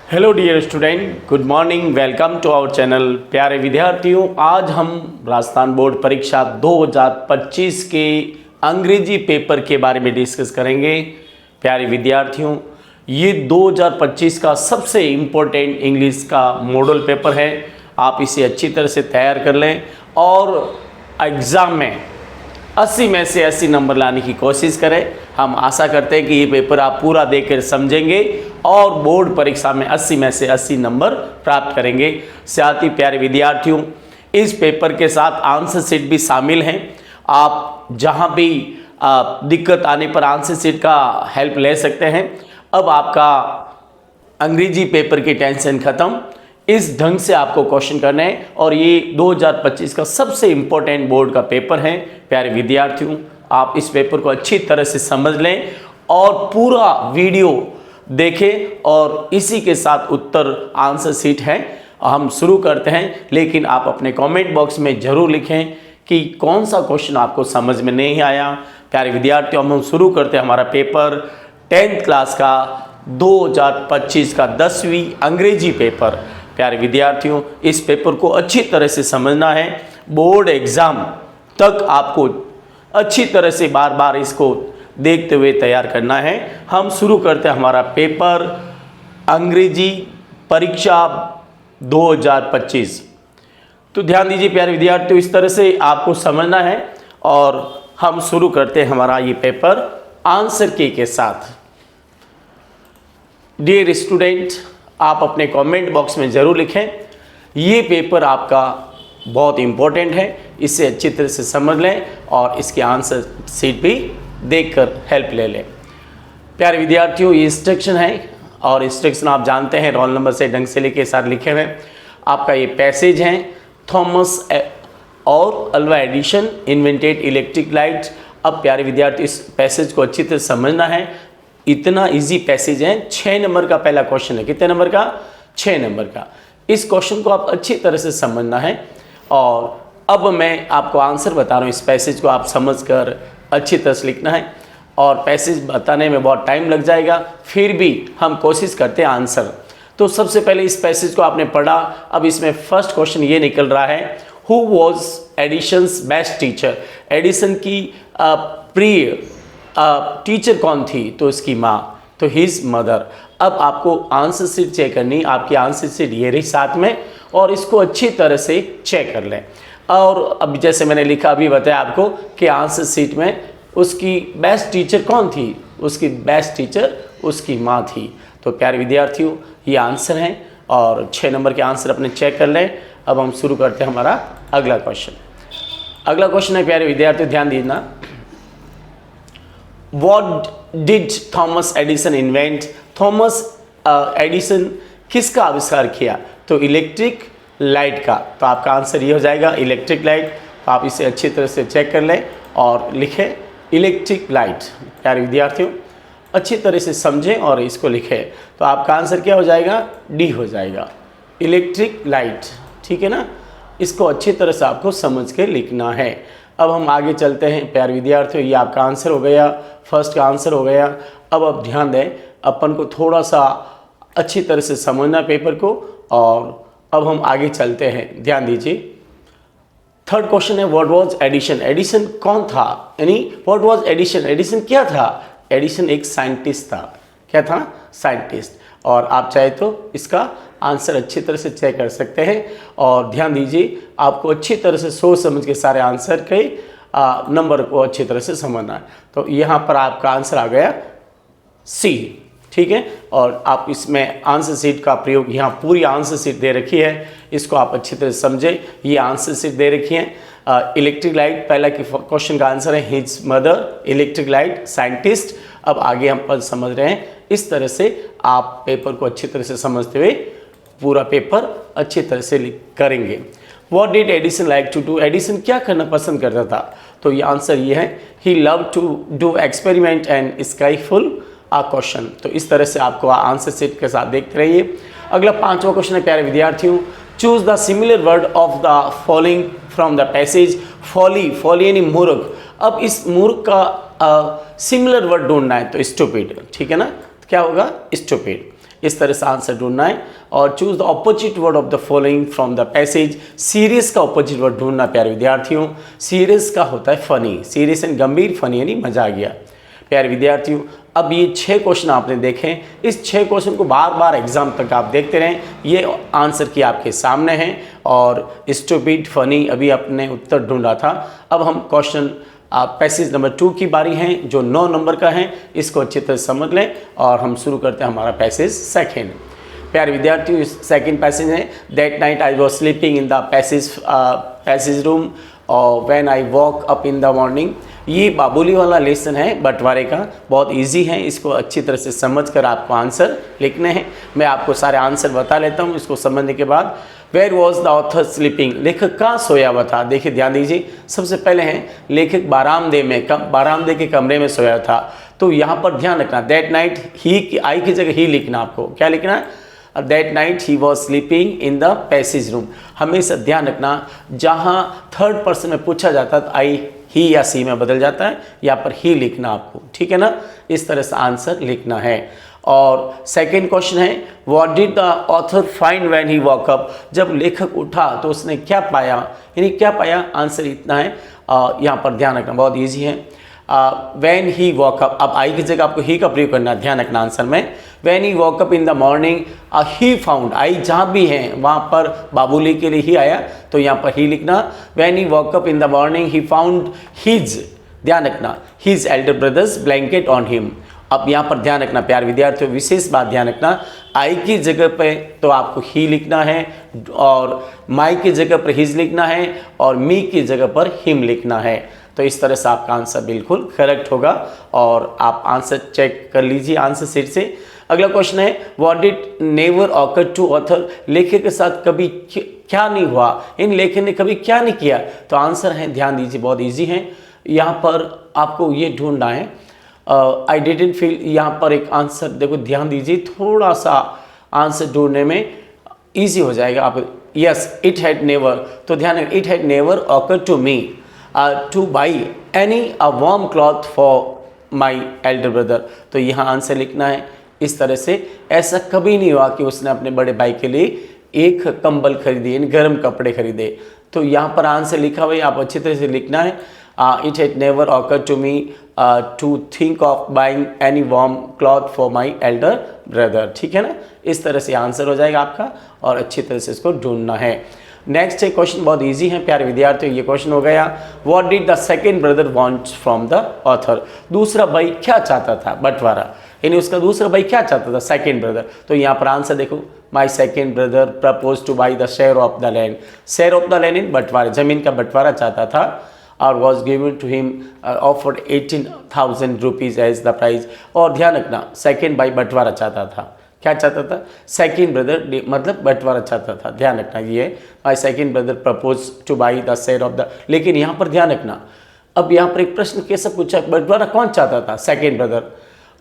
Hello dear student, good morning. Welcome to our channel. प्यारे विद्यार्थियों, आज हम राजस्थान बोर्ड परीक्षा 2025 के अंग्रेजी पेपर के बारे में डिस्कस करेंगे। प्यारे विद्यार्थियों, ये 2025 का सबसे इम्पोर्टेंट इंग्लिश का मॉडल पेपर है। आप इसे अच्छी तरह से तैयार कर लें और एग्ज़ाम में 80 में से 80 नंबर लाने की कोशिश करें। हम आशा करते हैं कि ये पेपर आप पूरा देकर समझेंगे और बोर्ड परीक्षा में 80 में से 80 नंबर प्राप्त करेंगे। साथ ही प्यारे विद्यार्थियों, इस पेपर के साथ आंसर शीट भी शामिल हैं। आप जहां भी दिक्कत आने पर आंसर शीट का हेल्प ले सकते हैं। अब आपका अंग्रेजी पेपर की टेंशन खत्म। इस ढंग से आपको क्वेश्चन करने हैं और ये 2025 का सबसे इम्पोर्टेंट बोर्ड का पेपर है। प्यारे विद्यार्थियों, आप इस पेपर को अच्छी तरह से समझ लें और पूरा वीडियो देखें और इसी के साथ उत्तर आंसर शीट है। हम शुरू करते हैं, लेकिन आप अपने कमेंट बॉक्स में ज़रूर लिखें कि कौन सा क्वेश्चन आपको समझ में नहीं आया। प्यारे विद्यार्थियों, हम शुरू करते हैं हमारा पेपर 10th क्लास का 2025 का 10वीं अंग्रेजी पेपर। प्यारे विद्यार्थियों, इस पेपर को अच्छी तरह से समझना है। बोर्ड एग्ज़ाम तक आपको अच्छी तरह से बार बार इसको देखते हुए तैयार करना है। हम शुरू करते हैं हमारा पेपर अंग्रेजी परीक्षा 2025। तो ध्यान दीजिए प्यारे विद्यार्थियों, इस तरह से आपको समझना है और हम शुरू करते हैं हमारा ये पेपर आंसर की के साथ। डियर स्टूडेंट, आप अपने कमेंट बॉक्स में ज़रूर लिखें। ये पेपर आपका बहुत इम्पोर्टेंट है, इसे अच्छी तरह से समझ लें और इसके आंसर शीट भी देखकर हेल्प ले लें। प्यारे विद्यार्थियों, ये इंस्ट्रक्शन है और इंस्ट्रक्शन आप जानते हैं, रोल नंबर से ढंग से लेके साथ लिखे हुए। आपका ये पैसेज है, थॉमस और Alva Edison invented electric light. अब प्यारे विद्यार्थी, इस पैसेज को अच्छी तरह समझना है। इतना इजी पैसेज है। 6 नंबर का पहला क्वेश्चन है। कितने नंबर का? 6 नंबर का। इस क्वेश्चन को आप अच्छी तरह से समझना है और अब मैं आपको आंसर बता रहा हूँ। इस पैसेज को आप समझकर अच्छी तरह से लिखना है और पैसेज बताने में बहुत टाइम लग जाएगा, फिर भी हम कोशिश करते हैं आंसर। तो सबसे पहले इस पैसेज को आपने पढ़ा। अब इसमें फर्स्ट क्वेश्चन ये निकल रहा है, who was Edison's best teacher. Edison की प्रिय टीचर कौन थी? तो इसकी माँ, तो हिज मदर। अब आपको आंसर शीट चेक करनी। आपकी आंसर शीट ये रही साथ में और इसको अच्छी तरह से चेक कर लें। और अब जैसे मैंने लिखा अभी बताया आपको कि आंसर शीट में उसकी बेस्ट टीचर कौन थी? उसकी बेस्ट टीचर उसकी माँ थी। तो प्यारे विद्यार्थियों, ये आंसर हैं और 6 नंबर के आंसर अपने चेक कर लें। अब हम शुरू करते हैं हमारा अगला क्वेश्चन। अगला क्वेश्चन है प्यारे विद्यार्थियों, ध्यान दीजिए। What did Thomas Edison invent? Thomas Edison किसका आविष्कार किया? तो इलेक्ट्रिक लाइट का। तो आपका आंसर ये हो जाएगा इलेक्ट्रिक लाइट। तो आप इसे अच्छी तरह से चेक कर लें और लिखें इलेक्ट्रिक लाइट। प्यारे विद्यार्थियों, अच्छी तरह से समझें और इसको लिखें। तो आपका आंसर क्या हो जाएगा? डी हो जाएगा, इलेक्ट्रिक लाइट। ठीक है ना? इसको अच्छी तरह से आपको समझ के लिखना है। अब हम आगे चलते हैं प्यारे विद्यार्थियों। ये आपका आंसर हो गया, फर्स्ट का आंसर हो गया। अब ध्यान दें, अपन को थोड़ा सा अच्छी तरह से समझना पेपर को और अब हम आगे चलते हैं। ध्यान दीजिए, थर्ड क्वेश्चन है, व्हाट वाज एडिशन। एडिसन कौन था? यानी व्हाट वाज एडिशन, एडिसन क्या था? एडिसन एक साइंटिस्ट था। क्या था? साइंटिस्ट। और आप चाहे तो इसका आंसर अच्छी तरह से चेक कर सकते हैं और ध्यान दीजिए, आपको अच्छी तरह से सोच समझ के सारे आंसर के नंबर को अच्छी तरह से समझना है। तो यहाँ पर आपका आंसर आ गया सी। ठीक है, और आप इसमें आंसर शीट का प्रयोग, यहाँ पूरी आंसर शीट दे रखी है, इसको आप अच्छी तरह से समझें। ये आंसर शीट दे रखी है। इलेक्ट्रिक लाइट पहला क्वेश्चन का आंसर है his mother, electric light scientist. अब आगे हम पल समझ रहे हैं। इस तरह से आप पेपर को अच्छी तरह से समझते हुए पूरा पेपर अच्छी तरह से करेंगे। What did Edison like to do? Edison क्या करना पसंद करता था? तो ये आंसर ये है, he love to do experiment and skilful a question. तो इस तरह से आपको आंसर शीट के साथ देखते रहिए। अगला 5वां क्वेश्चन है प्यारे विद्यार्थियों, choose the similar word of the following from the passage. Folly, folly यानी मूर्ख। अब इस मूर्ख का सिमिलर वर्ड ढूंढना है, तो स्टूपिड। ठीक है ना? क्या होगा? स्टूपिड। इस तरह से आंसर ढूंढना है। और choose the opposite word of the following from the passage. Serious का ऑपोजिट वर्ड ढूंढना प्यारे विद्यार्थियों। सीरियस का होता है फनी, सीरियस एंड गंभीर, फनी यानी मजा आ गया। प्यारे विद्यार्थियों, अब ये 6 क्वेश्चन आपने देखे, इस 6 क्वेश्चन को बार बार एग्जाम तक आप देखते रहें। ये आंसर की आपके सामने हैं और स्टूपिड, फनी अभी अपने उत्तर ढूंढा था। अब हम क्वेश्चन पैसेज नंबर 2 की बारी है जो 9 नंबर का है, इसको अच्छी तरह समझ लें और हम शुरू करते हैं हमारा पैसेज सेकेंड। प्यारे विद्यार्थियों, सेकेंड पैसेज है, that night I was sleeping in the passage room और when I walk up in the morning. ये बाबुली वाला लेसन है बंटवारे का, बहुत इजी है, इसको अच्छी तरह से समझकर आपको आंसर लिखने हैं। मैं आपको सारे आंसर बता लेता हूँ इसको समझने के बाद। Where was the author sleeping, लेखक कहाँ सोया हुआ था? देखिए ध्यान दीजिए, सबसे पहले है लेखक बारामदे के कमरे में सोया था। तो यहाँ पर ध्यान रखना, दैट नाइट ही, आई की जगह ही लिखना, आपको क्या लिखना है? That night he was sleeping in the passage room. हमेशा ध्यान रखना, जहाँ थर्ड पर्सन में पूछा जाता है आई, ही या सी में बदल जाता है, यहाँ पर ही लिखना आपको, ठीक है ना? इस तरह से आंसर लिखना है। और सेकेंड क्वेश्चन है, what did the author find when he walk up. जब लेखक उठा तो उसने क्या पाया, यानी क्या पाया? आंसर इतना है, यहाँ पर ध्यान रखना, बहुत ईजी है। व्हेन ही वॉक अप, अब आई की जगह आपको ही का प्रयोग करना, ध्यान रखना आंसर में। When he walk up in the morning he found, I जहाँ भी है वहाँ पर बाबुली के लिए ही आया, तो यहाँ पर ही लिखना। When he walk up in the morning he found his, ध्यान रखना, his elder brothers blanket on him. अब यहाँ पर ध्यान रखना प्यारे विद्यार्थियों, विशेष बात ध्यान रखना, आई की जगह पे तो आपको ही लिखना है और माई की जगह पर हिज लिखना है और मी की जगह पर हिम लिखना है। तो इस तरह से आपका आंसर बिल्कुल करेक्ट होगा और आप आंसर चेक कर लीजिए आंसर शीट से। अगला क्वेश्चन है, what did never occur to author, लेखक के साथ कभी क्या नहीं हुआ, इन लेखक ने कभी क्या नहीं किया? तो आंसर है, ध्यान दीजिए, बहुत इजी है। यहाँ पर आपको ये ढूंढना है, आई डिडंट फील, यहाँ पर एक आंसर देखो, ध्यान दीजिए, थोड़ा सा आंसर ढूंढने में ईजी हो जाएगा आप। यस, इट हैड नेवर, तो ध्यान रखें, it had never occur to me to buy any a warm cloth for my elder brother. तो यहाँ आंसर लिखना है इस तरह से, ऐसा कभी नहीं हुआ कि उसने अपने बड़े भाई के लिए एक कंबल खरीदे, यानी गर्म कपड़े खरीदे। तो यहाँ पर आंसर लिखा हुआ है, आप अच्छी तरह से लिखना है। It had never occur to me to think of buying any warm cloth for my elder brother, ठीक है ना? इस तरह से आंसर हो जाएगा आपका और अच्छी तरह से इसको ढूंढना है। नेक्स्ट है क्वेश्चन, बहुत इजी है प्यारे विद्यार्थियों, ये क्वेश्चन हो गया, what did the second brother want from the author. दूसरा भाई क्या चाहता था? बंटवारा, यानी उसका दूसरा भाई क्या चाहता था? Second brother. तो यहाँ पर आंसर देखो, my second brother propose to buy the share of the land. Share of the land in बंटवारा, जमीन का बंटवारा चाहता था और was given to him offered 18,000 rupees as the prize. और ध्यान रखना, सेकंड भाई बंटवारा चाहता था, क्या चाहता था? सेकंड ब्रदर मतलब बंटवारा चाहता था, ध्यान रखना ये माई second brother propose to buy the share of the. लेकिन यहाँ पर ध्यान रखना, अब यहाँ पर एक प्रश्न कैसे पूछा, बंटवारा कौन चाहता था? Second brother.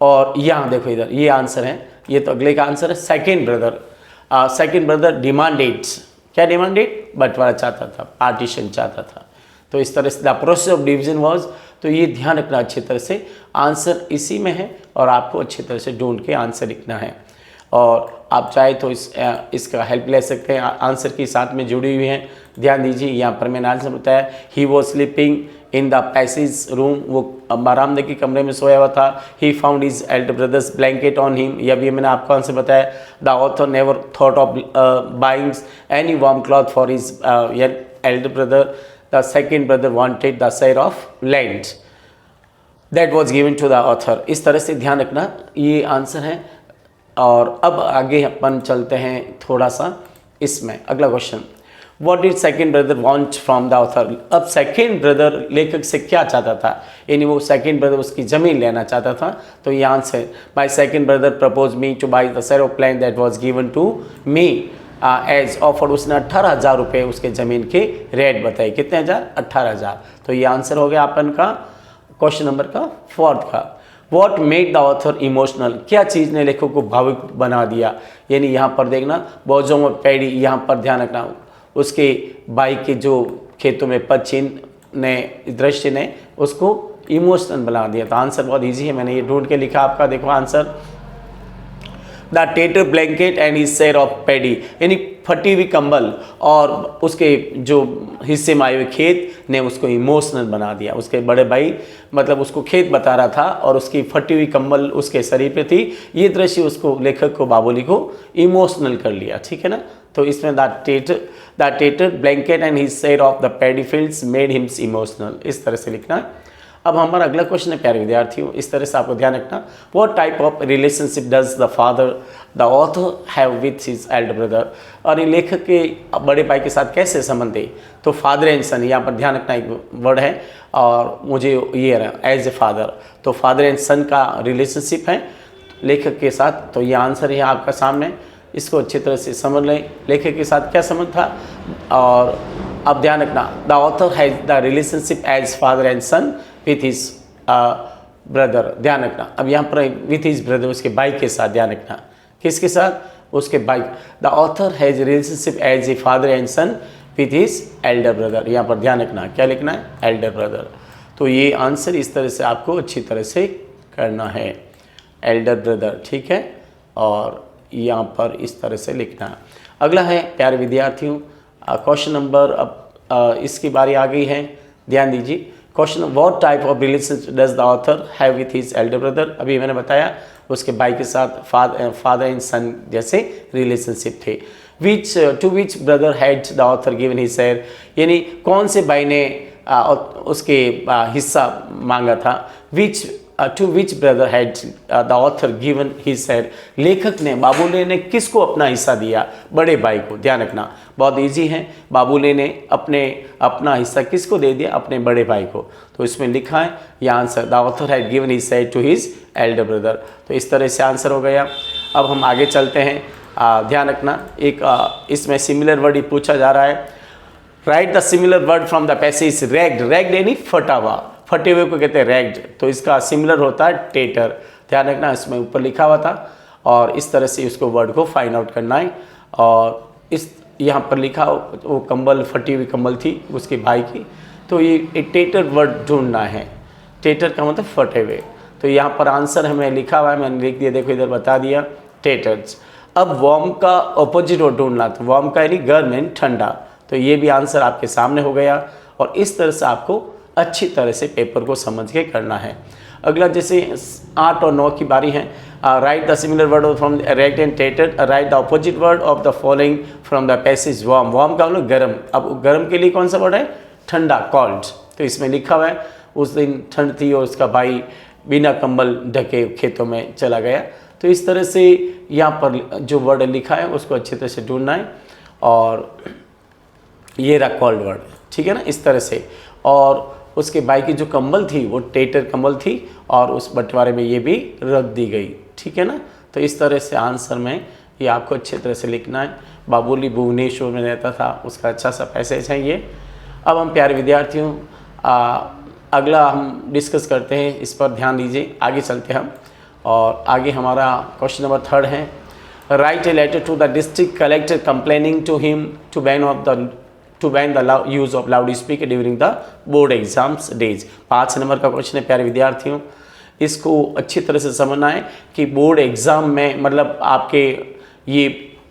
और यहाँ देखो इधर ये आंसर है, ये तो अगले का आंसर है, second brother. Second brother demanded, क्या डिमांडेड? बंटवारा चाहता था, पार्टीशन चाहता था। तो इस तरह से the process of division was, तो ये ध्यान रखना अच्छी तरह से, आंसर इसी में है और आपको अच्छी तरह से ढूंढ के आंसर लिखना है। और आप चाहे तो इसका हेल्प ले सकते हैं, आंसर के साथ में जुड़ी हुई हैं। ध्यान दीजिए, यहाँ पर मैंने आंसर बताया, he was sleeping in the passage room, वो बारामदे के कमरे में सोया हुआ था। He found his elder brothers blanket on him, यह भी मैंने आपको आंसर बताया। The author never thought of buying any warm cloth for his elder brother. The second brother wanted the share of land that was given to the author. इस तरह से ध्यान रखना, ये आंसर है। और अब आगे अपन चलते हैं थोड़ा सा इसमें, अगला question, what did second brother want from the author. अब सेकंड ब्रदर लेखक से क्या चाहता था, यानी वो सेकंड ब्रदर उसकी ज़मीन लेना चाहता था। तो ये answer, my second brother propose me to buy the share of land that was given to me as offer. उसने 18,000 रुपये उसके ज़मीन के रेट बताए, कितने हज़ार? 18,000। तो ये आंसर हो गया अपन का क्वेश्चन नंबर का 4 का। What made the author emotional, क्या चीज़ ने लेखक को भावुक बना दिया, यानी यहाँ पर देखना, बोझों में पैड़ी, यहाँ पर ध्यान रखना, उसके भाई के जो खेतों में पक्षी ने, दृश्य ने उसको इमोशनल बना दिया। तो आंसर बहुत इजी है, मैंने ये ढूंढ के लिखा आपका, देखो answer, the tatter blanket and his share of paddy, यानी फटी हुई कंबल और उसके जो हिस्से में आए हुए खेत ने उसको इमोशनल बना दिया। उसके बड़े भाई मतलब उसको खेत बता रहा था और उसकी फटी हुई कंबल उसके शरीर पे थी। ये दृश्य उसको, लेखक को, बाबुली को इमोशनल कर लिया, ठीक है ना। तो इसमें the tatter blanket and his share of the paddy fields made him emotional, इस तरह से लिखना है। अब हमारा अगला क्वेश्चन है प्यारे विद्यार्थियों, इस तरह से आपको ध्यान रखना, what type of relationship does the father the author have with his elder brother, और ये लेखक के बड़े भाई के साथ कैसे संबंध है। तो फादर एंड सन, यहाँ पर ध्यान रखना एक वर्ड है और मुझे ये रहा एज ए फादर, तो फादर एंड सन का रिलेशनशिप है लेखक के साथ। तो ये आंसर है आपका सामने, इसको अच्छी तरह से समझ लें, लेखक के साथ क्या संबंध था। और अब ध्यान रखना, the author has the relationship as father and son with his brother, ध्यान रखना। अब यहाँ पर विथ हिज ब्रदर, उसके भाई के साथ, ध्यान रखना किसके साथ, उसके भाई। The author has relationship as a father and son with his elder brother, यहाँ पर ध्यान रखना क्या लिखना है, एल्डर ब्रदर। तो ये आंसर इस तरह से आपको अच्छी तरह से करना है, एल्डर ब्रदर, ठीक है। और यहाँ पर इस तरह से लिखना है। अगला है प्यारे विद्यार्थियों क्वेश्चन नंबर, अब इसकी बारी आ गई है, ध्यान दीजिए। Question, what type of relationship does the author have with his elder brother, अभी मैंने बताया उसके भाई के साथ फादर एंड सन जैसे रिलेशनशिप थे। To which brother had the author given his share, यानी कौन से भाई ने उसके हिस्सा मांगा था। To which brother had the author given his share, लेखक ने, बाबुले ने किसको अपना हिस्सा दिया, बड़े भाई को, ध्यान रखना बहुत इजी है। बाबुले ने अपना हिस्सा किसको दे दिया, अपने बड़े भाई को। तो इसमें लिखा है ये answer, the author had given his share to his elder brother. तो इस तरह से आंसर हो गया। अब हम आगे चलते हैं, ध्यान रखना एक इसमें सिमिलर वर्ड ही पूछा जा रहा है। Write the similar word from the passage, ragged, ragged यानी फटा हुआ, फटे हुए को कहते हैं रैग्ड, तो इसका सिमिलर होता है टेटर, ध्यान रखना इसमें ऊपर लिखा हुआ था। और इस तरह से उसको वर्ड को फाइंड आउट करना है। और इस यहाँ पर लिखा वो कंबल, फटी हुई कंबल थी उसके भाई की, तो ये एक टेटर वर्ड ढूंढना है, टेटर का मतलब फटे हुए। तो यहाँ पर आंसर हमें लिखा हुआ है, मैंने लिख दिया, देखो इधर बता दिया, टेटर्स। अब वार्म का ऑपोजिट वर्ड ढूंढना, तो वार्म का यानी गर्म यानी ठंडा, तो ये भी आंसर आपके सामने हो गया। और इस तरह से आपको अच्छी तरह से पेपर को समझ के करना है। अगला जैसे 8 और 9 की बारी है। Write the similar word from ragged and टेटेड, write the opposite word of the following from the passage warm, warm का मतलब गर्म। अब गर्म के लिए कौन सा वर्ड है, ठंडा, कॉल्ड। तो इसमें लिखा हुआ है उस दिन ठंड थी और उसका भाई बिना कंबल ढके खेतों में चला गया। तो इस तरह से यहाँ पर जो वर्ड लिखा है उसको अच्छी तरह से ढूंढना है। और ये रहा कॉल्ड वर्ड, ठीक है ना, इस तरह से। और उसके भाई की जो कंबल थी वो टेटर कंबल थी और उस बंटवारे में ये भी रख दी गई, ठीक है ना। तो इस तरह से आंसर में ये आपको अच्छे तरह से लिखना है। बाबुली भुवनेश्वर में रहता था, उसका अच्छा सा पैसेज है ये। अब हम प्यारे विद्यार्थियों अगला हम डिस्कस करते हैं, इस पर ध्यान दीजिए, आगे चलते हैं हम। और आगे हमारा क्वेश्चन नंबर 3 है, write a letter to the district collector complaining to him to ban the use of loud speaker during the board exams days. 5 number का क्वेश्चन है प्यारे विद्यार्थियों, इसको अच्छी तरह से समझना है कि बोर्ड एग्ज़ाम में मतलब आपके ये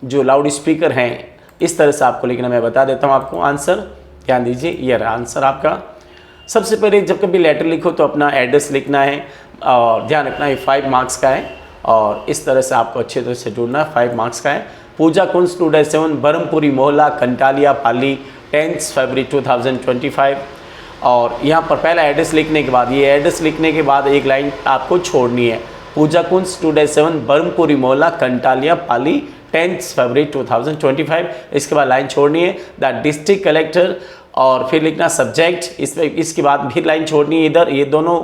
जो लाउड स्पीकर हैं इस तरह से आपको लिखना। मैं बता देता हूँ आपको आंसर, ध्यान दीजिए, ये रहा आंसर आपका। सबसे पहले जब कभी लेटर लिखो तो अपना एड्रेस लिखना है और ध्यान रखना ये 5 मार्क्स का है और इस तरह से आपको अच्छे तरह से ढूंढना है, 5 मार्क्स का है। पूजा कुंज स्टूडेंट 7 बरमपुरी मोहल्ला कंटालिया पाली 10 फरवरी 2025। और यहाँ पर पहला एड्रेस लिखने के बाद, ये एड्रेस लिखने के बाद एक लाइन आपको छोड़नी है, पूजा कुंज स्टूडेंट 7 बरमपुरी मोहल्ला कंटालिया पाली 10 फरवरी 2025। इसके बाद लाइन छोड़नी है द डिस्ट्रिक्ट कलेक्टर और फिर लिखना सब्जेक्ट, इसके बाद फिर लाइन छोड़नी है इधर, ये दोनों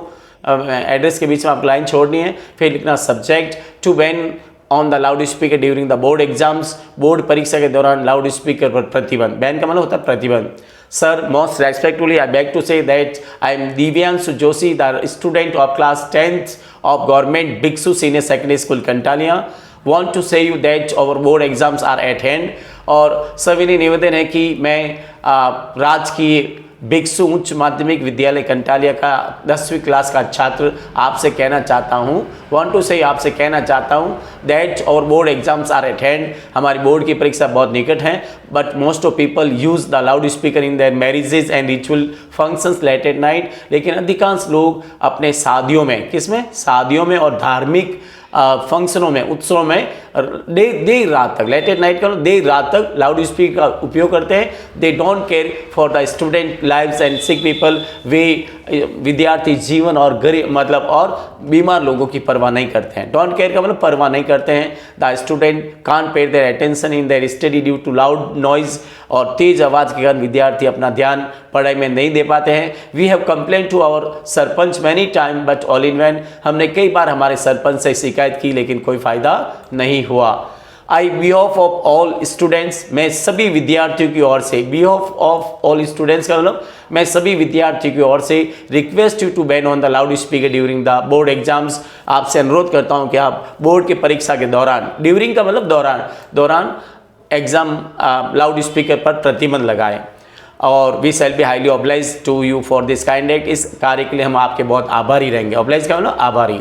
एड्रेस के बीच में आपको लाइन छोड़नी है। फिर लिखना subject to ban on the loud speaker during the board exams, board परीक्षा के दौरान लाउड स्पीकर पर प्रतिबंध। बैन का मतलब होता है प्रतिबंध। Sir most respectfully I beg to say that I am Divyanshu Joshi the student of class 10th of government Bhikshu senior secondary school Kantalia want to say you that our board exams are at hand। और सविनय निवेदन है कि मैं राजकीय भिक्षु उच्च माध्यमिक विद्यालय कंटालिया का 10वीं क्लास का छात्र आपसे कहना चाहता हूँ, वांट टू से आपसे कहना चाहता हूँ दैट और board exams are at hand, हमारी बोर्ड की परीक्षा बहुत निकट है, but most of people use the loud speaker in their marriages and ritual functions late at night. लेकिन अधिकांश लोग अपने शादियों में, किसमें, शादियों में और धार्मिक फंक्शनों में, उत्सवों में देर रात तक, लेट एट नाइट का देर रात तक लाउड स्पीकर का उपयोग करते हैं। They don't care for the student lives and sick people, वे विद्यार्थी जीवन और गरीब मतलब और बीमार लोगों की परवाह नहीं करते हैं। डोंट केयर का मतलब परवाह नहीं करते हैं। The student can't pay their attention in their study due to loud noise, और तेज आवाज़ के कारण विद्यार्थी अपना ध्यान पढ़ाई में नहीं दे पाते हैं। We have complain to our sarpanch many time but all in vain, हमने कई बार हमारे सरपंच से शिकायत की लेकिन कोई फ़ायदा नहीं हुआ। आई बिहाफ ऑफ ऑल स्टूडेंट्स, मैं सभी विद्यार्थियों की ओर से, बिहाफ ऑफ ऑल स्टूडेंट्स का मतलब मैं सभी विद्यार्थियों की ओर से request you to ban on the loud speaker during the board exams, आपसे अनुरोध करता हूं कि आप बोर्ड की परीक्षा के दौरान, ड्यूरिंग का मतलब दौरान एग्जाम लाउड स्पीकर पर प्रतिबंध लगाएं। और we shall be highly oblige to you for this kind act, इस कार्य के लिए हम आपके बहुत आभारी रहेंगे। ऑब्लाइज का मतलब आभारी।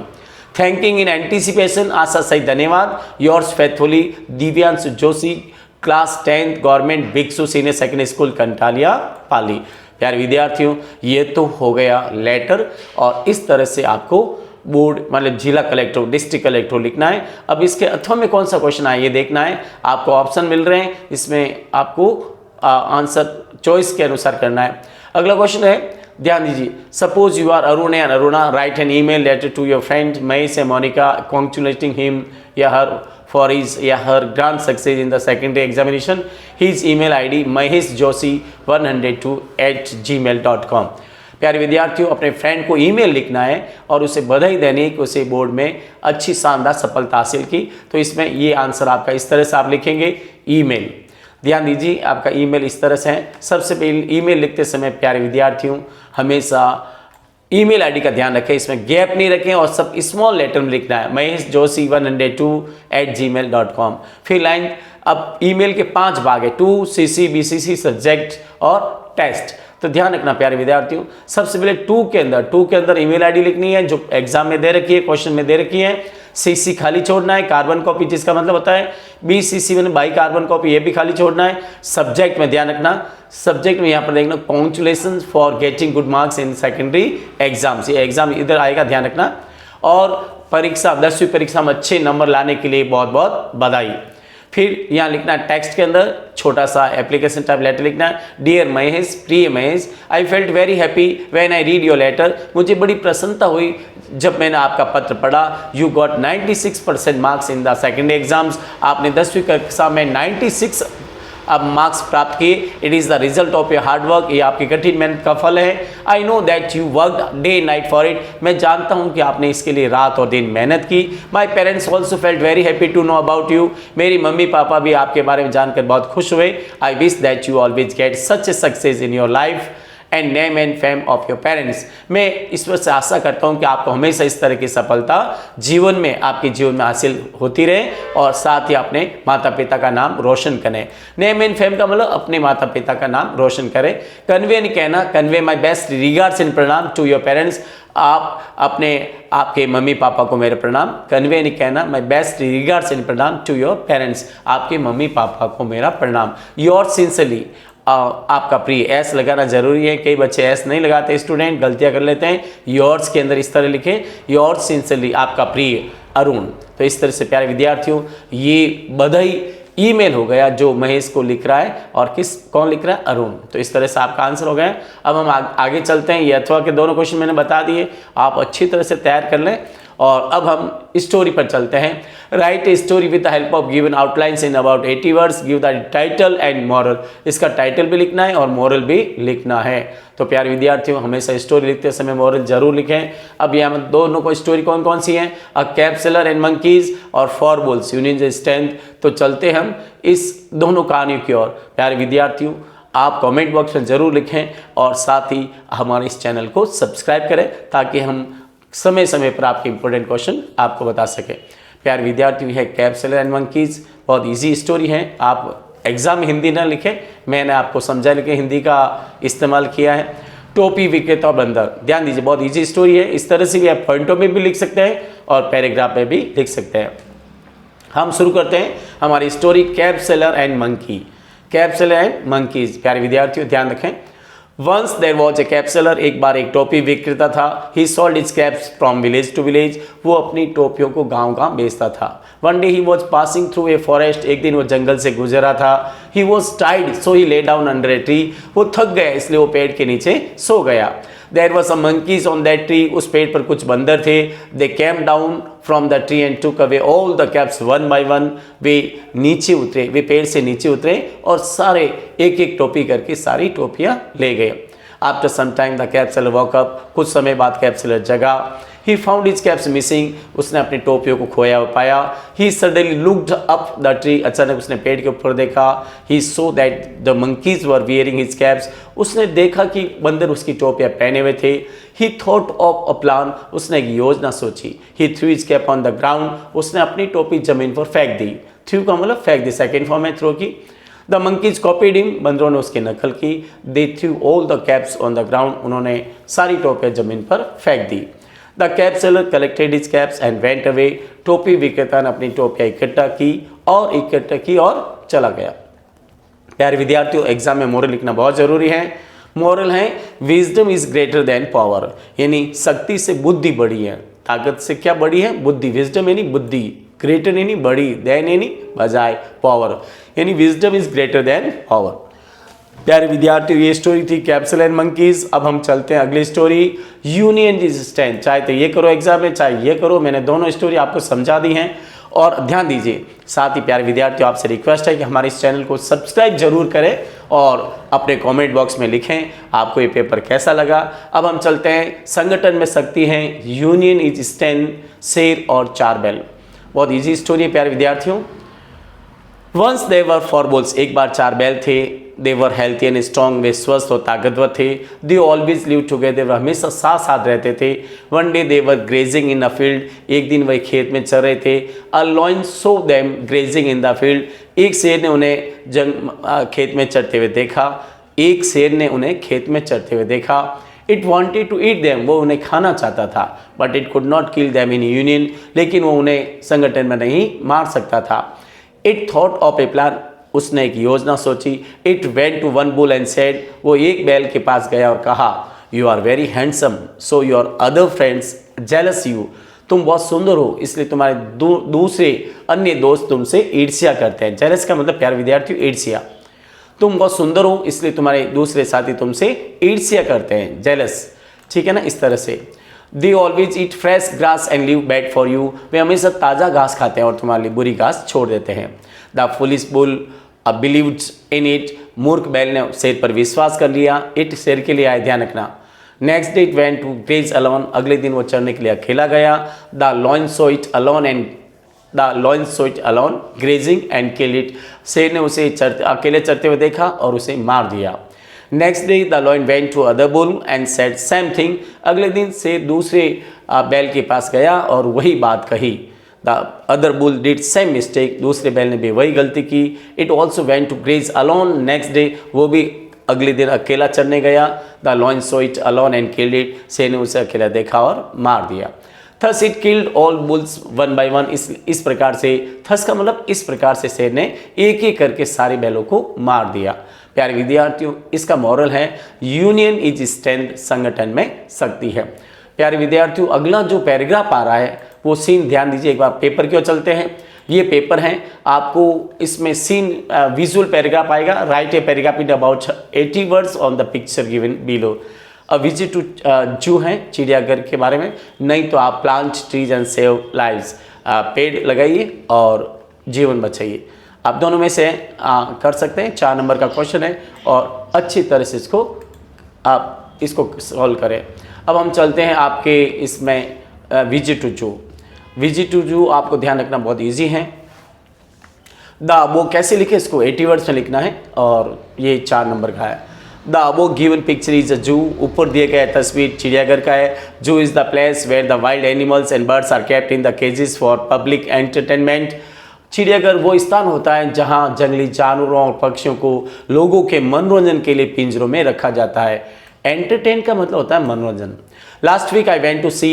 थैंकिंग इन एंटीसिपेशन, आशा सहित धन्यवाद। Yours faithfully Divyanshu Joshi, class 10th government Bhikshu senior secondary school Kantalia पाली। यार विद्यार्थियों, ये तो हो गया लेटर, और इस तरह से आपको बोर्ड मतलब जिला कलेक्टर, डिस्ट्रिक्ट कलेक्टर लिखना है। अब इसके अथवा में कौन सा क्वेश्चन आए ये देखना है। आपको ऑप्शन मिल रहे हैं, इसमें आपको आंसर चॉइस के अनुसार करना है। अगला क्वेश्चन है, ध्यान दीजिए, suppose you are Arun and Aruna write an email letter to your friend Mahesh and Monica congratulating him या हर for his या her grand success in the secondary examination. His email ID maheshjoshi102@gmail.com। प्यारे विद्यार्थियों, अपने फ्रेंड को email लिखना है और उसे बधाई देनी है कि उसे बोर्ड में अच्छी शानदार सफलता हासिल की। तो इसमें ये आंसर आपका इस तरह से आप लिखेंगे ईमेल। ध्यान दीजिए, आपका ईमेल इस तरह से है। सबसे पहले ईमेल लिखते समय प्यारे विद्यार्थियों हमेशा ईमेल आईडी का ध्यान रखें, इसमें गैप नहीं रखें और सब स्मॉल लेटर में लिखना है, maheshjoshi102@gmail.com। फिर लाइन, अब ईमेल के 5 भाग है, टू CC BCC सब्जेक्ट और टेस्ट। तो ध्यान रखना प्यारे विद्यार्थियों, सबसे पहले टू के अंदर ईमेल आईडी लिखनी है जो एग्जाम में दे रखी है, क्वेश्चन में दे रखी है। CC खाली छोड़ना है, कार्बन कॉपी जिसका मतलब होता है BCC मैंने बाई कार्बन कॉपी, ये भी खाली छोड़ना है। सब्जेक्ट में ध्यान रखना, सब्जेक्ट में यहाँ पर देखना congratulation for getting good marks in secondary exams, ये एग्जाम इधर आएगा, ध्यान रखना। और परीक्षा 10वीं परीक्षा में अच्छे नंबर लाने के लिए बहुत बहुत बधाई। फिर यहाँ लिखना है टेक्स्ट के अंदर छोटा सा एप्लीकेशन टाइप लेटर लिखना है। डियर महेश, प्रिय Mahesh, I felt very happy when I read your letter, मुझे बड़ी प्रसन्नता हुई जब मैंने आपका पत्र पढ़ा। You got 96% marks in the secondary exams, आपने 10वीं कक्षा में 96 अब मार्क्स प्राप्त किए। It is the result of your hard work, ये आपकी कठिन मेहनत का फल है। I know that you work day night for it, मैं जानता हूँ कि आपने इसके लिए रात और दिन मेहनत की। My parents also felt very happy to know about you, मेरी मम्मी पापा भी आपके बारे में जानकर बहुत खुश हुए। I wish that you always get such a success in your life and name and fame of your parents, मैं ईश्वर से आशा करता हूँ कि आपको हमेशा इस तरह की सफलता जीवन में, आपके जीवन में हासिल होती रहे और साथ ही अपने माता पिता का नाम रोशन करें। नेम एंड फेम का मतलब अपने माता पिता का नाम रोशन करें। कन्वे नहीं कहना, convey my best regards and प्रणाम टू योर पेरेंट्स, आप आपके मम्मी पापा को मेरे प्रणाम। कन्वे नहीं कहना, माई बेस्ट रिगार्ड्स एंड प्रणाम टू योर पेरेंट्स, आपके मम्मी पापा को मेरा प्रणाम। योर सिंसियरली, आपका प्रिय, एस लगाना जरूरी है, कई बच्चे एस नहीं लगाते, स्टूडेंट गलतियां कर लेते हैं। योर्स के अंदर इस तरह लिखें, योर्स सिंसियरली, आपका प्रिय अरुण। तो इस तरह से प्यारे विद्यार्थियों ये बधाई ईमेल हो गया जो महेश को लिख रहा है, और कौन लिख रहा है, अरुण। तो इस तरह से आपका आंसर हो गया। अब हम आगे चलते हैं। ये अथवा के दोनों क्वेश्चन मैंने बता दिए, आप अच्छी तरह से तैयार कर लें। और अब हम स्टोरी पर चलते हैं। Right a story with the help of given outlines in about 80 words, give the title and moral, इसका टाइटल भी लिखना है और मॉरल भी लिखना है। तो प्यारे विद्यार्थियों हमेशा स्टोरी लिखते समय मॉरल जरूर लिखें। अब यहाँ दोनों को स्टोरी कौन कौन सी हैं, अ कैप्सुलर एंड मंकीज और फॉर बुल्स यूनियन स्ट्रेंथ। तो चलते हम इस दोनों कहानियों की ओर। प्यारे विद्यार्थियों आप कमेंट बॉक्स में ज़रूर लिखें और साथ ही हमारे इस चैनल को सब्सक्राइब करें ताकि हम समय समय पर आपके इंपॉर्टेंट क्वेश्चन आपको बता सकें। प्यारे विद्यार्थियों है कैप्सुलर एंड मंकीज, बहुत इजी स्टोरी है, आप एग्ज़ाम में हिंदी ना लिखें, मैंने आपको समझाने के हिंदी का इस्तेमाल किया है। टोपी विक्रेता और बंदर, ध्यान दीजिए, बहुत इजी स्टोरी है। इस तरह से भी आप पॉइंटों में भी लिख सकते हैं और पैराग्राफ में भी लिख सकते हैं। हम शुरू करते हैं हमारी story, cap seller and monkey. Cap seller and monkeys. प्यारे विद्यार्थियों ध्यान रखें, once there was a cap seller, एक बार एक टोपी विक्रेता था। He sold its caps from village to village, वो अपनी टोपियों को गांव गांव बेचता था। One day he was passing through a forest, एक दिन वो जंगल से गुजरा था। He was Tide so he lay down under a tree, वो थक गया इसलिए वो पेड़ के नीचे सो गया। There was some monkeys on that tree, उस पेड़ पर कुछ बंदर थे। They came down from the tree and took away all the caps one by one, वे नीचे उतरे, वे पेड़ से नीचे उतरे और सारे एक एक टोपी करके सारी टोपियां ले गए। After some time the cab seller walk up, कुछ समय बाद कैब सेलर जगा। He found his caps missing, उसने अपनी टोपियों को खोया पाया। He suddenly looked up the tree, अचानक उसने पेड़ के ऊपर देखा। He saw that the monkeys were wearing his caps, उसने देखा कि बंदर उसकी टोपियां पहने हुए थे। He thought of a plan, उसने एक योजना सोची। He through his cap on the ground, उसने अपनी टोपी जमीन पर फेंक दी। थ्रू का मतलब फेंक दी, सेकेंड फॉर्म है थ्रो की। द मंकीज कॉपीड हिम, बंदरों ने उसकी नकल की। They threw all the caps on the ground, उन्होंने सारी टोपियां जमीन पर फेंक दी। The cap seller collected his caps and went away, टोपी विक्रेता ने अपनी टोपियां इकट्ठा की और चला गया। प्यारे विद्यार्थियों, एग्जाम में मोरल लिखना बहुत जरूरी है। मोरल है, wisdom is greater than power, यानी शक्ति से बुद्धि बड़ी है। ताकत से क्या बड़ी है? बुद्धि। विजडम यानी बुद्धि, ग्रेटर यानी बड़ी, देन यानी बजाय, पावर यानी wisdom is greater than power. प्यारे विद्यार्थियों, ये स्टोरी थी कैब सेलर एंड मंकीज। अब हम चलते हैं अगली स्टोरी, यूनियन इज स्ट्रेंथ। चाहे तो ये करो एग्जाम में, चाहे ये करो, मैंने दोनों स्टोरी आपको समझा दी हैं। और ध्यान दीजिए, साथ ही प्यारे विद्यार्थियों आपसे रिक्वेस्ट है कि हमारे इस चैनल को सब्सक्राइब जरूर करें और अपने कमेंट बॉक्स में लिखें आपको ये पेपर कैसा लगा। अब हम चलते हैं, संगठन में शक्ति है, यूनियन इज स्ट्रेंथ, शेर और चार बैल। बहुत ईजी स्टोरी है प्यारे विद्यार्थियों। Once they were four bulls, एक बार चार बैल थे। They were healthy and strong, वे स्वस्थ और ताकतवर थे। दे ऑलवेज लिव टुगेदर, वे हमेशा साथ साथ रहते थे। One day they were grazing in a field, एक दिन वह खेत में चल रहे थे। A lion saw them grazing in the field, एक शेर ने उन्हें खेत में चढ़ते हुए देखा। It wanted to eat them, वो उन्हें खाना चाहता था। But it could not kill them in union, लेकिन वो उन्हें संगठन में नहीं मार सकता था। It thought of a plan, उसने एक योजना सोची। It went to one bull and said, वो एक बैल के पास गया और कहा, you are very handsome so your other friends jealous you, तुम बहुत सुंदर हो इसलिए तुम्हारे दूसरे अन्य दोस्त तुमसे ईर्ष्या करते हैं। जेलस का मतलब प्यारे विद्यार्थियों ईर्ष्या। तुम बहुत सुंदर हो इसलिए तुम्हारे दूसरे साथी तुमसे ईर्ष्या करते हैं, जेलस, ठीक है ना, इस तरह से। They always eat fresh grass and live bad for you, वे हमेशा ताज़ा घास खाते हैं और तुम्हारे लिए बुरी घास छोड़ देते हैं। The foolish bull believed in it, मूर्ख बैल ने शेर पर विश्वास कर लिया। इट शेर के लिए आए, ध्यान रखना। Next day it went to graze alone, अगले दिन वो चढ़ने के लिए अकेला गया। The lion saw it alone grazing and kill it, शेर ने उसे अकेले चढ़ते हुए देखा और उसे मार दिया। Next day the lion went to other bull and said same thing, अगले दिन शेर दूसरे बैल के पास गया और वही बात कही। The other bull did same mistake, दूसरे बैल ने भी वही गलती की। It also went to graze alone, next day वो भी अगले दिन अकेला चढ़ने गया। The lion saw it alone and killed it, शेर ने उसे अकेला देखा और मार दिया। Thus it killed all bulls one by one, इस प्रकार से, थस का मतलब इस प्रकार से शेर ने एक एक करके सारे बैलों को मार दिया। प्यारे विद्यार्थियों, इसका मॉरल है, यूनियन इज स्ट्रेंथ, संगठन में शक्ति है। प्यारे विद्यार्थियों, अगला जो पैराग्राफ आ रहा है वो सीन, ध्यान दीजिए एक बार, पेपर क्यों चलते हैं, ये पेपर हैं, आपको इसमें सीन विजुअल पैराग्राफ आएगा। Write a paragraph in about 80 words on the picture given below. A visit to zoo हैं, चिड़ियाघर के बारे में, नहीं तो आप plant trees and save lives, पेड़ लगाइए और जीवन बचाइए। आप दोनों में से कर सकते हैं, 4 नंबर का क्वेश्चन है और अच्छी तरह से आप इसको सॉल्व करें। अब हम चलते हैं आपके इसमें विजिट टू जू। विजिट टू जू आपको ध्यान रखना बहुत इजी है। वो कैसे लिखे, इसको 80 वर्ड्स में लिखना है और ये 4 नंबर का है। The above given picture is a zoo, ऊपर दिए गए तस्वीर चिड़ियाघर का है। Zoo is the place where the wild animals and birds are kept in the cages for public entertainment. चिड़ियाघर वो स्थान होता है जहां जंगली जानवरों और पक्षियों को लोगों के मनोरंजन के लिए पिंजरों में रखा जाता है। एंटरटेन का मतलब होता है मनोरंजन। Last week I went to see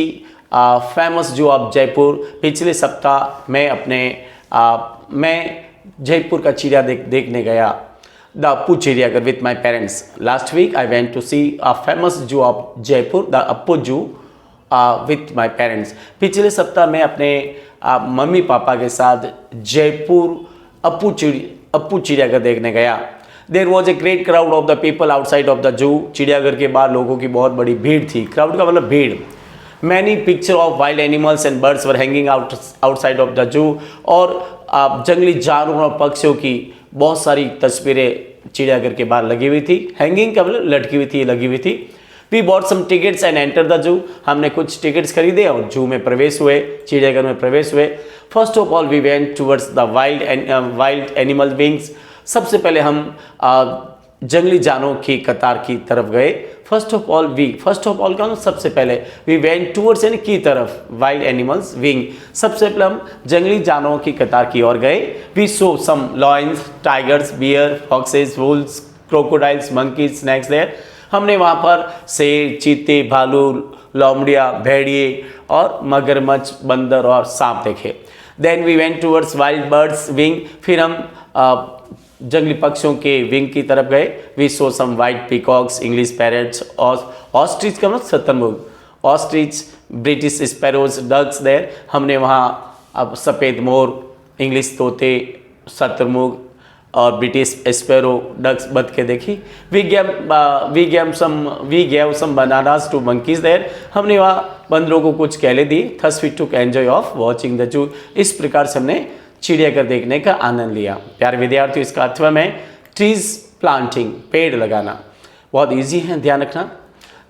famous zoo of Jaipur. पिछले सप्ताह मैं जयपुर का चिड़िया देखने गया, द अप्पू चिड़ियाघर with my parents. Last week I went to see a famous zoo of Jaipur, the Appu zoo with my parents. पिछले सप्ताह मैं अपने मम्मी पापा के साथ जयपुर अप्पू चिड़ियाघर देखने गया। There was a great crowd of the people outside of the zoo. चिड़ियाघर के बाहर लोगों की बहुत बड़ी भीड़ थी। क्राउड का मतलब भीड़। Many picture of wild animals and birds were hanging outside of the zoo. और जंगली जानवरों और पक्षियों की बहुत सारी तस्वीरें चिड़ियाघर के बाहर लगी हुई थी। हैंगिंग का मतलब लटकी हुई थी, लगी हुई थी। We bought some tickets and enter the zoo. हमने कुछ टिकट्स खरीदे और जू में प्रवेश हुए, चिड़ियाघर में प्रवेश हुए। First of all we went towards the wild animal wings. सबसे पहले हम जंगली जानवरों की कतार की तरफ गए। फर्स्ट ऑफ ऑल का सबसे पहले, वी वेंट टूवर्ड्स यानी की तरफ, वाइल्ड एनिमल्स विंग। सबसे पहले हम जंगली जानवरों की कतार की ओर गए। We saw some lions, tigers, bear, foxes, wolves, crocodiles, monkeys, snakes there. हमने वहाँ पर शेर, चीते, भालू, लोमड़िया, भेड़िए और मगरमच्छ, बंदर और सांप देखे। Then we went towards wild birds wing. फिर हम जंगली पक्षियों के विंग की तरफ गए। We saw some white peacocks, English parrots, ostrich का मतलब शतरमुर्ग, ostrich, British sparrows, ducks there. हमने वहाँ अब सफ़ेद मोर, इंग्लिश तोते, शतरमुर्ग और ब्रिटिश स्पैरो, डक्स, बतखे देखी। We gave some bananas to monkeys there. हमने वहाँ बंदरों को कुछ केले दिए। Thus we took enjoy of watching the zoo. इस प्रकार से हमने चिड़ियाघर देखने का आनंद लिया। प्यारे विद्यार्थियों, इसका अर्थ है ट्रीज प्लांटिंग, पेड़ लगाना। बहुत इजी है, ध्यान रखना।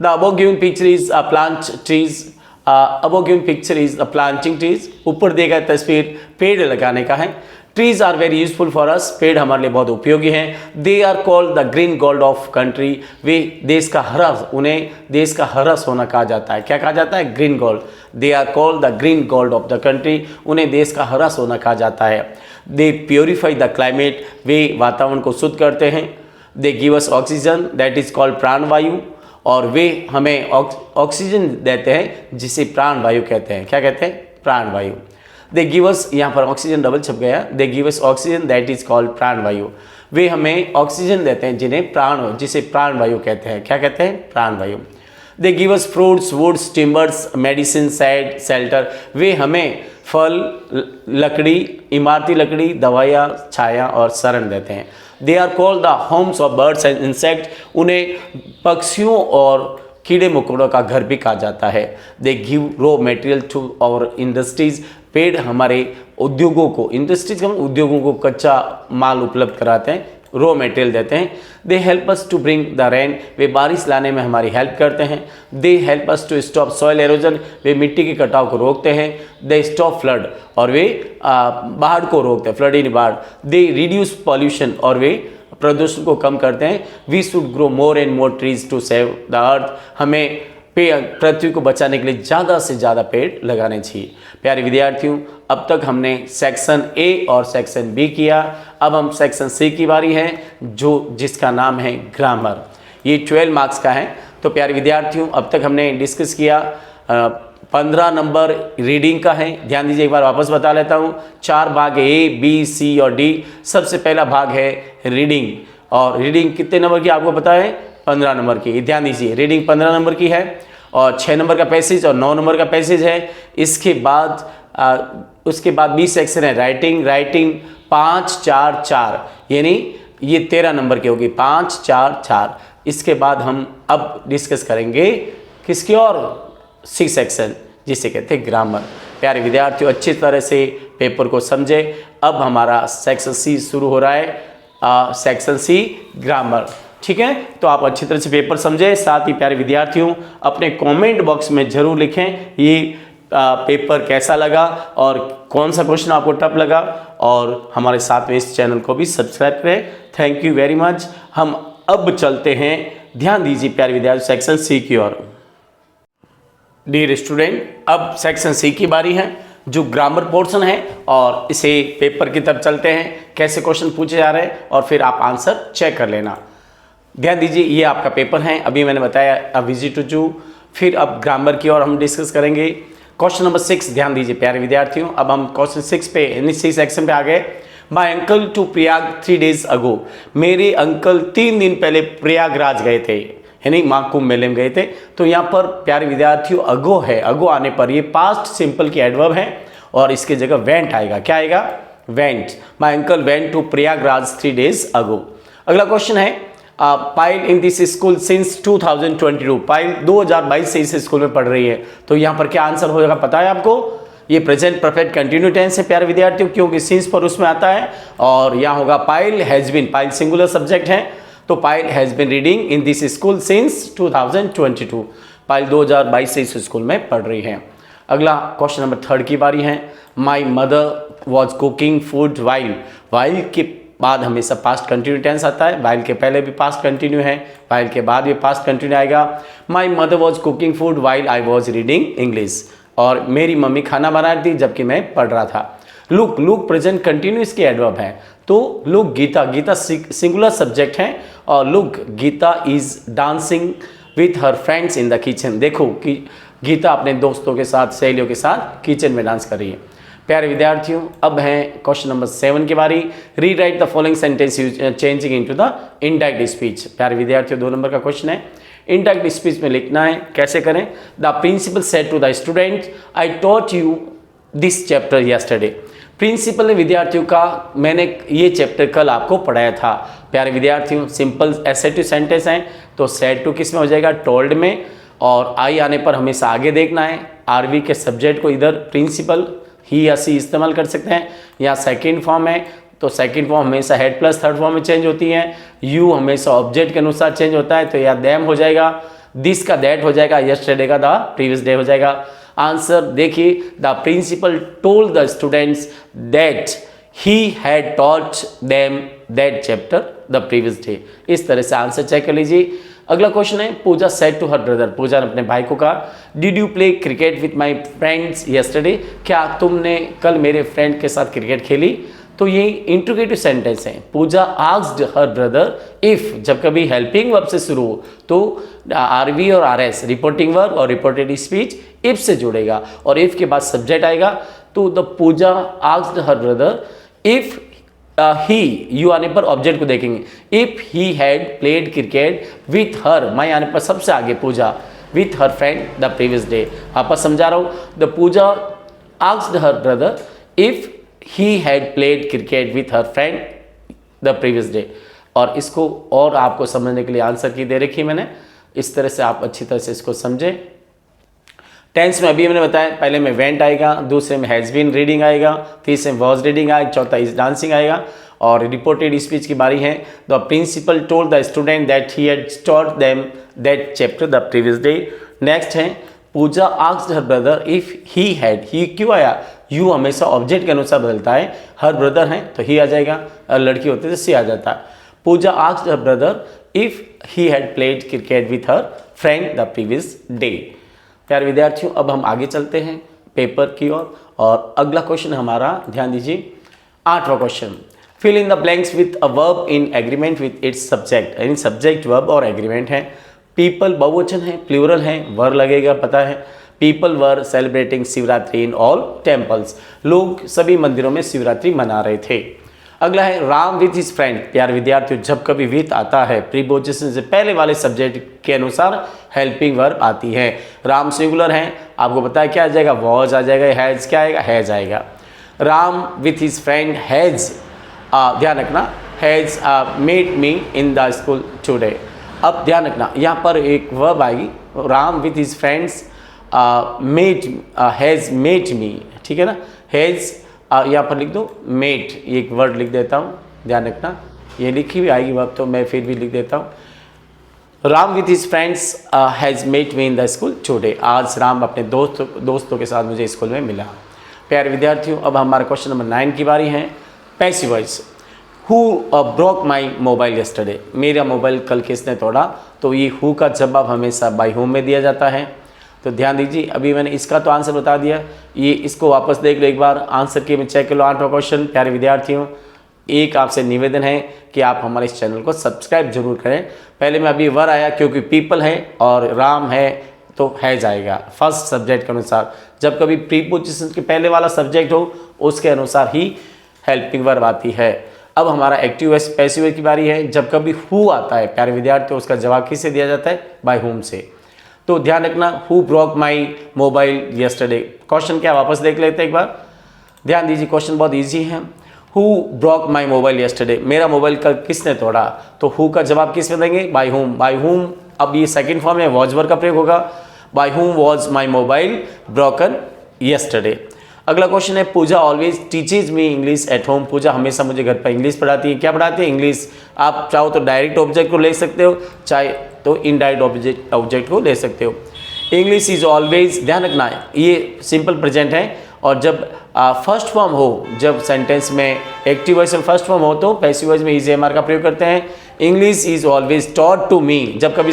The above given picture is a plant trees. Above given picture is a planting trees. ऊपर दिए गए तस्वीर पेड़ लगाने का है। Trees are very useful for us. पेड़ हमारे लिए बहुत उपयोगी हैं। They are called the green gold of country. वे देश का हरस, उन्हें देश का हरस होना कहा जाता है। क्या कहा जाता है? Green gold. They are called the green gold of the country. उन्हें देश का हरस होना कहा जाता है। They purify the climate. वे वातावरण को शुद्ध करते हैं। They give us oxygen, that is called प्राणवायु। और वे हमें ऑक्सीजन देते हैं जिसे प्राणवायु कहते हैं। क्या कहते हैं? प्राणवायु। दे गिव अस, यहाँ पर ऑक्सीजन डबल छप गया, दे give us oxygen that is called प्राणवायु। वे हमें ऑक्सीजन देते हैं जिसे प्राणवायु कहते हैं। क्या कहते हैं? प्राणवायु। They give us fruits, woods, timbers, medicine, side, shelter. वे हमें फल, लकड़ी, इमारती लकड़ी, दवाइयाँ, छाया और शरण देते हैं। They are called the homes of birds and insect. उन्हें पक्षियों और कीड़े मकोड़ों का घर भी कहा जाता है। They give raw material to our industries. पेड़ हमारे उद्योगों को, इंडस्ट्रीज का उद्योगों को कच्चा माल उपलब्ध कराते हैं, रॉ मटेरियल देते हैं। They help us to bring the rain. वे बारिश लाने में हमारी हेल्प करते हैं। They help us to stop soil erosion. वे मिट्टी के कटाव को रोकते हैं। दे स्टॉप फ्लड, और वे बाढ़ को रोकते हैं, फ्लड इन बाढ़। दे रिड्यूस पॉल्यूशन, और वे प्रदूषण को कम करते हैं। We should grow more and more trees to save the earth. हमें पृथ्वी को बचाने के लिए ज़्यादा से ज़्यादा पेड़ लगाने चाहिए। प्यारे विद्यार्थियों, अब तक हमने सेक्शन ए और सेक्शन बी किया। अब हम सेक्शन सी की बारी है, जिसका नाम है ग्रामर। ये 12 मार्क्स का है। तो प्यारे विद्यार्थियों, अब तक हमने डिस्कस किया 15 नंबर रीडिंग का है। ध्यान दीजिए, एक बार वापस बता लेता हूँ। 4 भाग ए, बी, सी और डी। सबसे पहला भाग है रीडिंग, और रीडिंग कितने नंबर की आपको पता है? 15 नंबर की। ध्यान दीजिए, रीडिंग 15 नंबर की है, और 6 नंबर का पैसेज और 9 नंबर का पैसेज है। उसके बाद बी सेक्शन है राइटिंग 5, 4, 4, यानी ये 13 नंबर की होगी, 5, 4, 4। इसके बाद हम अब डिस्कस करेंगे किसकी और? सी सेक्शन, जिसे कहते हैं ग्रामर। प्यारे विद्यार्थियों, अच्छी तरह से पेपर को समझे। अब हमारा सेक्शन सी शुरू हो रहा है, सेक्शन सी ग्रामर। ठीक है, तो आप अच्छी तरह से पेपर समझें। साथ ही प्यारे विद्यार्थियों, अपने कमेंट बॉक्स में जरूर लिखें ये पेपर कैसा लगा और कौन सा क्वेश्चन आपको टफ लगा, और हमारे साथ में इस चैनल को भी सब्सक्राइब करें। Thank you very much. हम अब चलते हैं, ध्यान दीजिए प्यारे विद्यार्थियों, सेक्शन सी की ओर। डियर स्टूडेंट, अब सेक्शन सी की बारी है। जो ग्रामर पोर्शन है, और इसे पेपर की तरफ चलते हैं, कैसे क्वेश्चन पूछे जा रहे हैं और फिर आप आंसर चेक कर लेना। ध्यान दीजिए, ये आपका पेपर है, अभी मैंने बताया अ विजिट टू, फिर अब ग्रामर की और हम डिस्कस करेंगे। क्वेश्चन नंबर 6, ध्यान दीजिए प्यारे विद्यार्थियों, अब हम क्वेश्चन 6 पे यानी 6 सेक्शन पे आ गए। My uncle to Prayag 3 days ago, मेरे अंकल 3 दिन पहले प्रयागराज गए थे, यानी महाकुंभ मेले में गए थे। तो यहाँ पर प्यारे विद्यार्थियों अगो है, अगो आने पर ये पास्ट सिंपल की एडवर्ब है और इसकी जगह वेंट आएगा। क्या आएगा? Went. My uncle went to Prayagraj 3 days ago. अगला क्वेश्चन है, Payal in this school since 2022, Payal 2022 से इस स्कूल में पढ़ रही है। तो यहाँ पर क्या आंसर हो जाएगा पता है आपको? ये प्रेजेंट परफेक्ट कंटिन्यू टेंस है प्यारे विद्यार्थियों, क्योंकि सिंस पर उसमें आता है, और यहाँ होगा Payal has been, Payal singular subject है, तो Payal has been reading in this school since 2022, Payal 2022 से इस स्कूल में पढ़ रही है। अगला क्वेश्चन नंबर 3 की बारी है। My mother was cooking food while, while के बाद हमेशा पास्ट कंटिन्यू टेंस आता है, वाइल के पहले भी पास्ट कंटिन्यू है, वाइल के बाद भी पास्ट कंटिन्यू आएगा। My mother was cooking food while I was reading English, और मेरी मम्मी खाना बना रही थी जबकि मैं पढ़ रहा था। लुक, लुक प्रेजेंट कंटिन्यू इसकी एडवर्ब है, तो look Geeta, Geeta singular subject है, और look Geeta is dancing with her friends in the kitchen, देखो कि गीता अपने दोस्तों के साथ, सहेलियों के साथ किचन में डांस कर रही है। प्यारे विद्यार्थियों अब है क्वेश्चन नंबर 7 की बारी। Read write the following sentence changing into the indirect speech. प्यारे विद्यार्थियों 2 नंबर का क्वेश्चन है, इनडायरेक्ट स्पीच में लिखना है, कैसे करें? The principal said to the student I taught you this chapter yesterday, principal ने विद्यार्थियों का मैंने ये चैप्टर कल आपको पढ़ाया था। प्यारे विद्यार्थियों सिंपल एसेटिव सेंटेंस हैं, तो सेड टू किस में हो जाएगा? टोल्ड में, और आई आने पर हमेशा आगे देखना है। आरवी के सब्जेक्ट को इधर प्रिंसिपल ही या सी इस्तेमाल कर सकते हैं, या सेकंड फॉर्म है तो सेकंड फॉर्म हमेशा हेड प्लस थर्ड फॉर्म में चेंज होती है। यू हमेशा ऑब्जेक्ट के अनुसार चेंज होता है, तो या देम हो जाएगा, दिस का दैट हो जाएगा, यस्टरडे का द प्रीवियस डे हो जाएगा। आंसर देखिए, the principal told the students that he had taught them that chapter the previous day. इस तरह से आंसर चेक कर लीजिए। अगला क्वेश्चन है, पूजा सेड टू हर ब्रदर, पूजा ने अपने भाई को कहा, did you play cricket with my friends yesterday, क्या तुमने कल मेरे फ्रेंड के साथ क्रिकेट खेली? तो ये इंट्रोगेटिव सेंटेंस है। Puja asked her brother if, जब कभी हेल्पिंग वर्ब से शुरू हो तो आरवी और आरएस रिपोर्टिंग वर्ब और रिपोर्टेड स्पीच इफ से जुड़ेगा, और इफ के बाद सब्जेक्ट आएगा। तो the Puja asked her brother if he, you आने पर ऑब्जेक्ट को देखेंगे, if he had played cricket with her, my आने पर सबसे आगे Puja, with her friend the previous day. वापस समझा रहा हूँ, the Puja asked her brother if he had played cricket with her friend the previous day. और इसको और आपको समझने के लिए आंसर की दे रखी है मैंने, इस तरह से आप अच्छी तरह से इसको समझें। टेंस में अभी मैंने बताया, पहले में वेंट आएगा, दूसरे में हैज़ बीन रीडिंग आएगा, तीसरे में वॉज रीडिंग आएगा, चौथा इज डांसिंग आएगा, और रिपोर्टेड स्पीच की बारी है। The principal told the student that he had taught them that chapter the previous day. Next है, Puja asked her brother if he had, he क्यों आया? यू हमेशा ऑब्जेक्ट के अनुसार बदलता है, हर ब्रदर है तो ही आ जाएगा, लड़की होती है तो सी आ जाता है। Puja asked her brother if he had played cricket with her friend the previous day. प्यारे विद्यार्थियों अब हम आगे चलते हैं पेपर की ओर, और अगला क्वेश्चन हमारा, ध्यान दीजिए 8वां question, fill in the blanks with a verb in agreement with its subject, यानी सब्जेक्ट वर्ब और एग्रीमेंट है। पीपल बहुवचन है, प्लूरल है, वर लगेगा पता है। People were celebrating Shivratri in all temples, लोग सभी मंदिरों में शिवरात्रि मना रहे थे। अगला है राम विथ हिज फ्रेंड। प्यारे विद्यार्थियों जब कभी विथ आता है प्रीपोजिशन से पहले वाले सब्जेक्ट के अनुसार हेल्पिंग वर्ब आती है। राम सिंगुलर है, आपको पता है क्या आ जाएगा? वॉज आ जाएगा, हैज क्या आएगा? हैज आएगा। Ram with his friend has, ध्यान रखना, has met me in the school today. अब ध्यान रखना यहाँ पर एक वर्ब आएगी, Ram with his friends met, has met me, ठीक है ना। हैज यहाँ पर लिख दो मेट, ये एक वर्ड लिख देता हूँ, ध्यान रखना, ये लिखी हुई आएगी वर्ब तो मैं फिर भी लिख देता हूँ। Ram with his friends has met me in the school today, आज राम अपने दोस्तों के साथ मुझे स्कूल में मिला। प्यारे विद्यार्थियों अब हमारा क्वेश्चन नंबर 9 की बारी है। Passive voice, who broke my mobile yesterday, मेरा मोबाइल कल किसने तोड़ा? तो ये हु का जवाब हमेशा बाई होम में दिया जाता है। तो ध्यान दीजिए, अभी मैंने इसका तो आंसर बता दिया, ये इसको वापस देख लो एक बार, आंसर की में चेक कर लो 8वां क्वेश्चन। प्यारे विद्यार्थियों, एक आपसे निवेदन है कि आप हमारे इस चैनल को सब्सक्राइब जरूर करें। पहले में अभी वर आया क्योंकि पीपल है और राम है तो है जाएगा फर्स्ट सब्जेक्ट के अनुसार। जब कभी प्रीपोजिशन के पहले वाला सब्जेक्ट हो उसके अनुसार ही हेल्पिंग वर्ब आती है। अब हमारा एक्टिव वॉइस पैसिव वॉइस की बारी है। जब कभी हु आता है प्यारे विद्यार्थियों, उसका जवाब किससे दिया जाता है? बाय होम से। तो ध्यान रखना, who broke my mobile yesterday. Question क्या, वापस देख लेते हैं एक बार, ध्यान दीजिए, क्वेश्चन बहुत ईजी है। Who broke my mobile yesterday, मेरा मोबाइल कल किसने तोड़ा? तो हु का जवाब किस में देंगे? Bye home. बाय होम, अब ये सेकंड फॉर्म में वॉज वर्ब का प्रयोग होगा। By home was my mobile broken yesterday. अगला क्वेश्चन है, Puja always teaches me English at home. पूजा हमेशा मुझे घर पर इंग्लिश पढ़ाती है। क्या पढ़ाती है? इंग्लिश। आप चाहो तो डायरेक्ट ऑब्जेक्ट को ले सकते हो, चाहे तो इनडायरेक्ट ऑब्जेक्ट को ले सकते हो। इंग्लिश इज ऑलवेज, ध्यान रखना है ये सिंपल प्रेजेंट है, और जब फर्स्ट फॉर्म हो, जब सेंटेंस में एक्टिव वॉइस में फर्स्ट फॉर्म हो तो पैसिव वॉइस में इज एम आर का प्रयोग करते हैं। English is always taught to me, जब कभी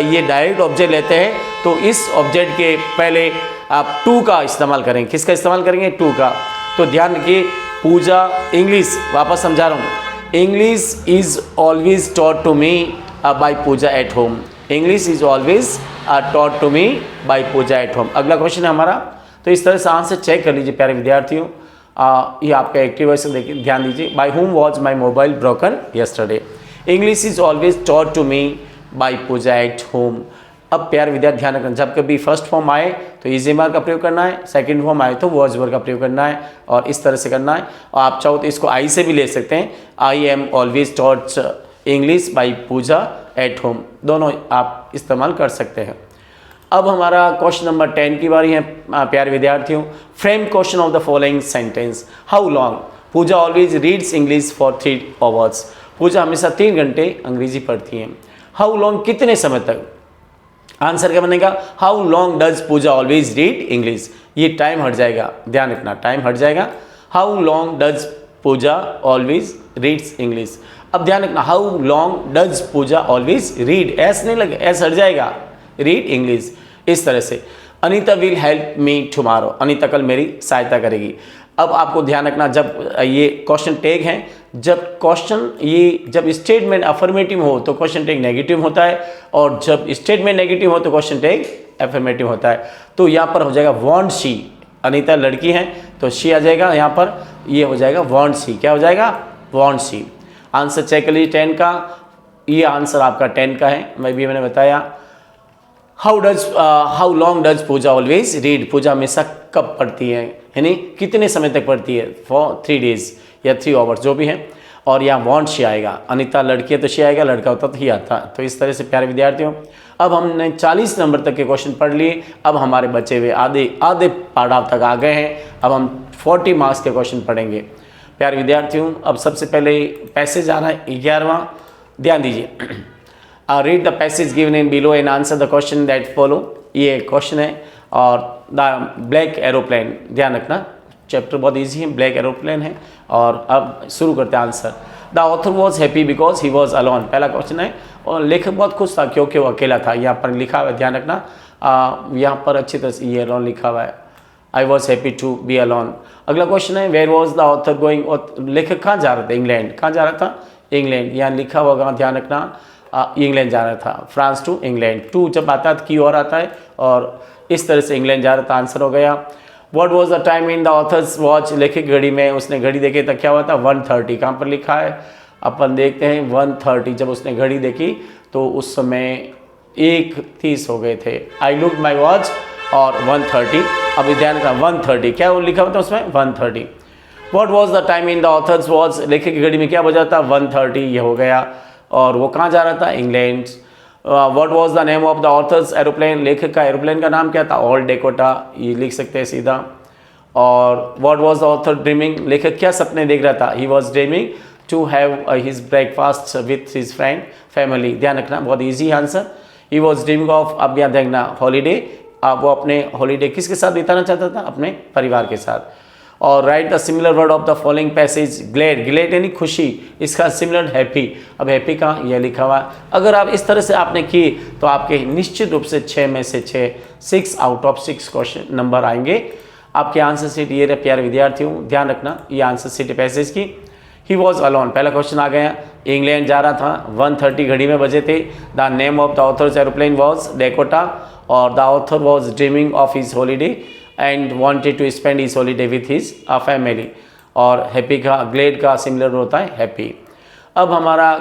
ये डायरेक्ट ऑब्जेक्ट लेते हैं तो इस ऑब्जेक्ट के पहले आप टू का इस्तेमाल करेंगे। किसका इस्तेमाल करेंगे? टू का। तो ध्यान रखिए, पूजा इंग्लिश, वापस समझा रहा हूँ, English is always taught to me by Puja at home. English is always taught to me by Puja at home. अगला क्वेश्चन है हमारा, तो इस तरह से आंसर चेक कर लीजिए प्यारे विद्यार्थियों। ये आपका एक्टिव वॉइस देखिए, ध्यान दीजिए, by home was my mobile broken yesterday. English is always taught to me by Puja at home. अब प्यारे विद्यार्थी ध्यान रखना, जब कभी फर्स्ट फॉर्म आए तो इज एम आर का प्रयोग करना है, सेकंड फॉर्म आए तो वॉज वर्ब का प्रयोग करना है, और इस तरह से करना है। और आप चाहो तो इसको आई से भी ले सकते हैं, I am always taught English by Puja at home, दोनों आप इस्तेमाल कर सकते हैं। अब हमारा क्वेश्चन नंबर 10 की बारी है प्यारे विद्यार्थियों। Frame question of the following sentence. How long Puja always reads English for 3 hours. पूजा हमेशा 3 घंटे अंग्रेजी पढ़ती हैं। हाउ लॉन्ग, कितने समय तक? आंसर क्या बनेगा? How long does Puja always read English. ये टाइम हट जाएगा, ध्यान रखना, टाइम हट जाएगा। How long does Puja always reads English. अब ध्यान रखना, how long does Puja always read, S नहीं लगे, एस हट जाएगा, रीड इंग्लिश। इस तरह से Anita will help me tomorrow, Anita कल मेरी सहायता करेगी। अब आपको ध्यान रखना, जब ये क्वेश्चन टैग हैं, जब क्वेश्चन ये जब स्टेटमेंट अफर्मेटिव हो तो क्वेश्चन टैग नेगेटिव होता है, और जब स्टेटमेंट नेगेटिव हो तो क्वेश्चन टैग अफर्मेटिव होता है। तो यहाँ पर हो जाएगा वांट शी, अनीता लड़की है तो शी आ जाएगा, यहाँ पर ये हो जाएगा वांट शी। क्या हो जाएगा? Want she. आंसर चेक कर लीजिए 10 का, ये आंसर आपका 10 का है, मैंने बताया। How long does Puja always read, Puja हमेशा कब पढ़ती है, यानी कितने समय तक पढ़ती है? फॉर 3 डेज या 3 आवर्स, जो भी है। और यहाँ वांट शी आएगा, अनीता लड़की है तो शी आएगा, लड़का होता तो ही आता। तो इस तरह से प्यारे विद्यार्थियों, अब हमने 40 नंबर तक के क्वेश्चन पढ़ लिए। अब हमारे बचे हुए आधे पड़ाव तक आ गए हैं। अब हम 40 मार्क्स के क्वेश्चन पढ़ेंगे प्यारे विद्यार्थियों। अब सबसे पहले पैसेज आ रहा है 11वां, ध्यान दीजिए। Read the passage given in below and answer the question that follow. ये क्वेश्चन है, और द ब्लैक एरोप्लेन, ध्यान रखना चैप्टर बहुत इजी है, ब्लैक एरोप्लेन है। और अब शुरू करते हैं answer. The author was happy because he was alone, पहला क्वेश्चन है, और लेखक बहुत खुश था क्योंकि वो अकेला था। यहाँ पर लिखा हुआ है, ध्यान रखना, यहाँ पर अच्छी तरह से ये अलॉन लिखा हुआ है, I was happy to be alone. अगला क्वेश्चन है, where was the author going, लेखक कहाँ जा रहा था? इंग्लैंड। कहाँ जा रहा था? इंग्लैंड। यहाँ लिखा होगा, ध्यान रखना, इंग्लैंड जा रहा था, फ्रांस टू इंग्लैंड। टू जब आता है तो की और आता है, और इस तरह से इंग्लैंड जा रहा था, आंसर हो गया। What was the time in the author's watch, लेखक घड़ी में उसने घड़ी देखी तो क्या हुआ था? 1:30। कहाँ पर लिखा है? अपन देखते हैं 1:30। जब उसने घड़ी देखी तो उस समय 1:30 हो गए थे। आई लुक माई वॉच और 1:30। अब ध्यान रखना 1:30 क्या वो लिखा हुआ था उसमें? 1:30। What was the time in the author's watch, लेखक की घड़ी में क्या बजा था? 1:30, ये हो गया। और वो कहाँ जा रहा था? England. What was the name of the author's aeroplane, लेखक का एरोप्लेन का नाम क्या था? ओल्ड डेकोटा, ये लिख सकते हैं सीधा। और what was the author dreaming, लेखक क्या सपने देख रहा था? He was dreaming to have his breakfast with his friend family, ध्यान रखना बहुत easy answer. He was dreaming of, अब यहाँ देखना, हॉलीडे, वो अपने हॉलीडे किसके साथ बिताना चाहता था? अपने परिवार के साथ। और write the similar word of the following passage. Glad, glad यानी खुशी, इसका सिमिलर हैप्पी। अब हैप्पी का यह लिखा हुआ है। अगर आप इस तरह से आपने किए तो आपके निश्चित रूप से 6 में से 6 आउट ऑफ 6 क्वेश्चन नंबर आएंगे। आपके आंसर सीट ये रहे प्यारे विद्यार्थियों, ध्यान रखना ये आंसर सीट पैसेज की। ही वॉज अलोन, पहला क्वेश्चन आ गया। इंग्लैंड जा रहा था, 1:30 घड़ी में बजे थे। The name of the author's aeroplane was Dakota और the author was dreaming of his holiday and wanted to spend his holiday with his family. और हैप्पी का, ग्लेड का सिमिलर होता है हैप्पी। अब हमारा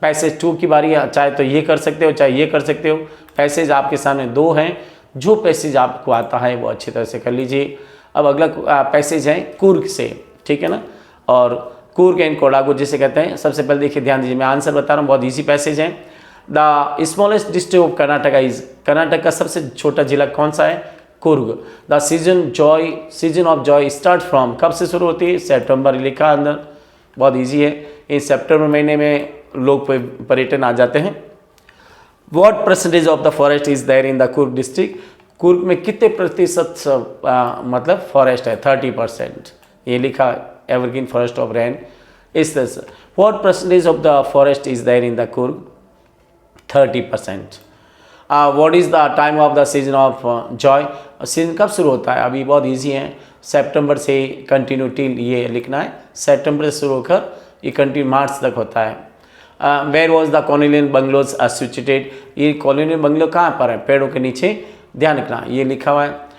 पैसेज 2 की बारी है। चाहे तो ये कर सकते हो, चाहे ये कर सकते हो। पैसेज आपके सामने 2 हैं, जो पैसेज आपको आता है वो अच्छी तरह से कर लीजिए। अब अगला पैसेज है कुर्ग से, ठीक है ना, और कुर्ग एंड कोडागु जिसे कहते हैं। सबसे पहले देखिए, ध्यान दीजिए, मैं आंसर बता रहा हूँ, बहुत ईजी पैसेज है। The smallest district of Karnataka is, Karnataka का सबसे छोटा जिला कौन सा है? Coorg. The season of Joy start from, कब से शुरू होती है? सितंबर, लिखा अंदर, बहुत ईजी है। इस सितंबर महीने में लोग पर्यटन आ जाते हैं। What percentage of the forest is there in the Coorg district, Coorg में कितने प्रतिशत मतलब फॉरेस्ट है? 30%, ये लिखा एवरग्रीन फॉरेस्ट ऑफ रेन। इस तरह से what percentage of the forest is there in the Coorg? 30%। What is the time of the season of joy, season कब शुरू होता है? अभी बहुत ईजी है, सितंबर से कंटिन्यू टिल, ये लिखना है, सितंबर से शुरू होकर ये कंटिन्यू मार्च तक होता है। Where was the colonial bungalows situated, ये कॉलोनियल बंगलो कहाँ पर है? पेड़ों के नीचे, ध्यान रखना, ये लिखा हुआ है।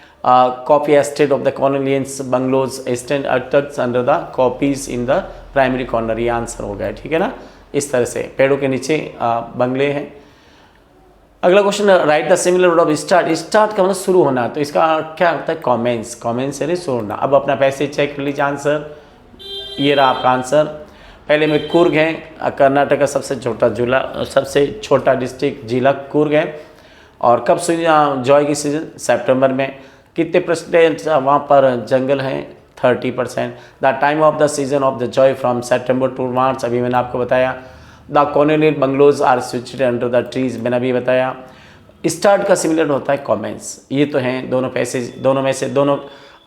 Coffee estate of the colonial bungalows stand tucked under the copies in the primary corner, ये आंसर हो गया, ठीक है ना। इस तरह से पेड़ों के नीचे बंगले हैं। अगला question, right the similar word of start, start का मतलब शुरू होना, तो इसका क्या होता है? कॉमेंस, कॉमेंस यानी शुरू होना। अब अपना पैसे चेक कर लीजिए, आंसर ये रहा आपका आंसर। पहले में कुर्ग है, कर्नाटक का सबसे छोटा जिला, सबसे छोटा डिस्ट्रिक्ट जिला कुर्ग है। और कब जॉय की सीजन? सितंबर में। कितने परसेंटेज वहाँ पर जंगल हैं? 30%। The time of the season of the joy from September to March, अभी मैंने आपको बताया। The colonial bungalows are situated under the trees, मैंने अभी बताया। स्टार्ट का सिमिलर होता है कॉमेंट्स। ये तो हैं दोनों पैसेज, दोनों में से दोनों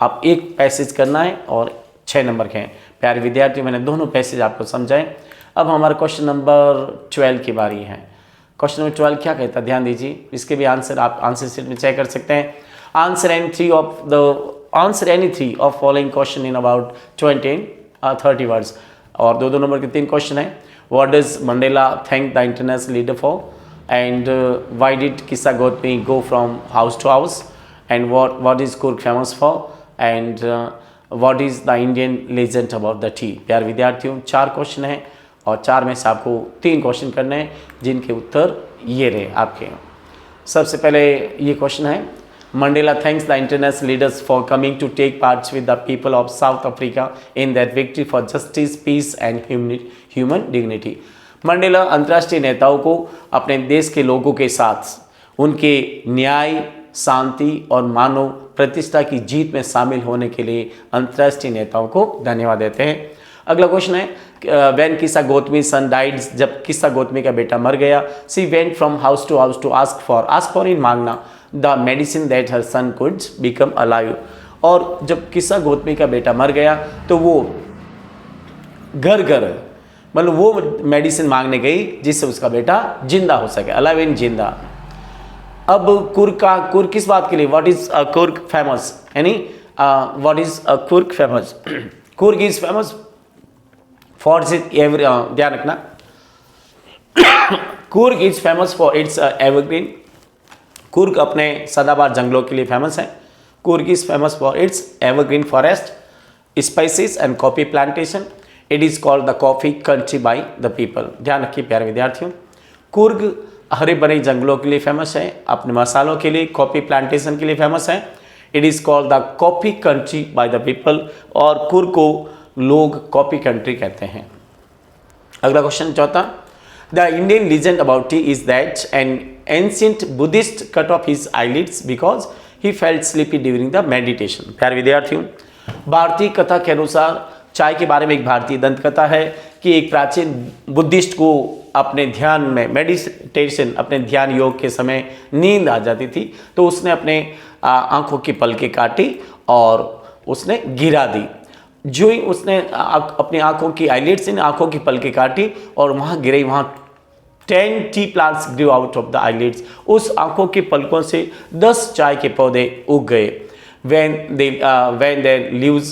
आप एक पैसेज करना है और 6 नंबर के हैं। प्यारे विद्यार्थी, मैंने दोनों पैसेज आपको समझाए। अब हमारा क्वेश्चन नंबर 12 की बारी है। क्वेश्चन नंबर 12 क्या कहता है? ध्यान दीजिए, इसके भी आंसर आप आंसर शीट में चेक कर सकते हैं। Answer any three of following question in about 30 words. और 2 नंबर के 3 क्वेश्चन हैं। What does Mandela thank the international leader for, and why did Kisa Gotami go from house to house, and what is Coorg famous for, and what is the Indian legend about the tea. प्यारे विद्यार्थियों, 4 question हैं और 4 में से आपको 3 question करने हैं, जिनके उत्तर ये रहे आपके। सबसे पहले ये क्वेश्चन है, Mandela thanks the international leaders for coming to take parts with the people of South Africa in that victory for justice, peace and human dignity. Mandela अंतर्राष्ट्रीय नेताओं को अपने देश के लोगों के साथ उनके न्याय, शांति और मानव प्रतिष्ठा की जीत में शामिल होने के लिए अंतर्राष्ट्रीय नेताओं को धन्यवाद देते हैं। अगला क्वेश्चन है, व्हेन किस्सा गौतमी सन डाइड, जब किस्सा गौतमी का बेटा मर गया, she went from house to house to ask for in मांगना the medicine that her son could become alive. और जब किस्सा गौतमी का बेटा मर गया तो वो घर घर मतलब वो मेडिसिन मांगने गई जिससे उसका बेटा जिंदा हो सके, अलाइव इन जिंदा। अब कुर्ग किस बात के लिए? व्हाट इज कुर्ग फेमस, यानी what is Coorg famous? Coorg is famous for ध्यान रखना, Coorg is famous for its evergreen. Coorg अपने सदाबहार जंगलों के लिए फेमस है। Coorg is famous for its evergreen forest, spices and coffee plantation. It is called the coffee country by the people. ध्यान रखिए प्यारे विद्यार्थियों, कुर्ग हरे भरे जंगलों के लिए फेमस है, अपने मसालों के लिए, कॉफी प्लांटेशन के लिए फेमस है। It is called the coffee country by the people, और कुर्ग को लोग कॉफी कंट्री कहते हैं। अगला क्वेश्चन चौथा, the Indian legend about T is that N ancient Buddhist cut off his eyelids because he felt sleepy during the meditation. प्यारे विद्यार्थियों, भारतीय कथा के अनुसार चाय के बारे में एक भारतीय दंत कथा है कि एक प्राचीन बुद्धिस्ट को अपने ध्यान में मेडिटेशन, अपने ध्यान योग के समय नींद आ जाती थी, तो उसने अपने आंखों की पलकें काटी और उसने गिरा दी। जो ही उसने अपनी आंखों की आईलिड्स से आंखों की पलकें काटी और वहाँ गिरे, वहाँ 10 T plants Guru out of the eyelids. उस आंखों के पलकों से 10 चाय के पौधे उग गए। when their leaves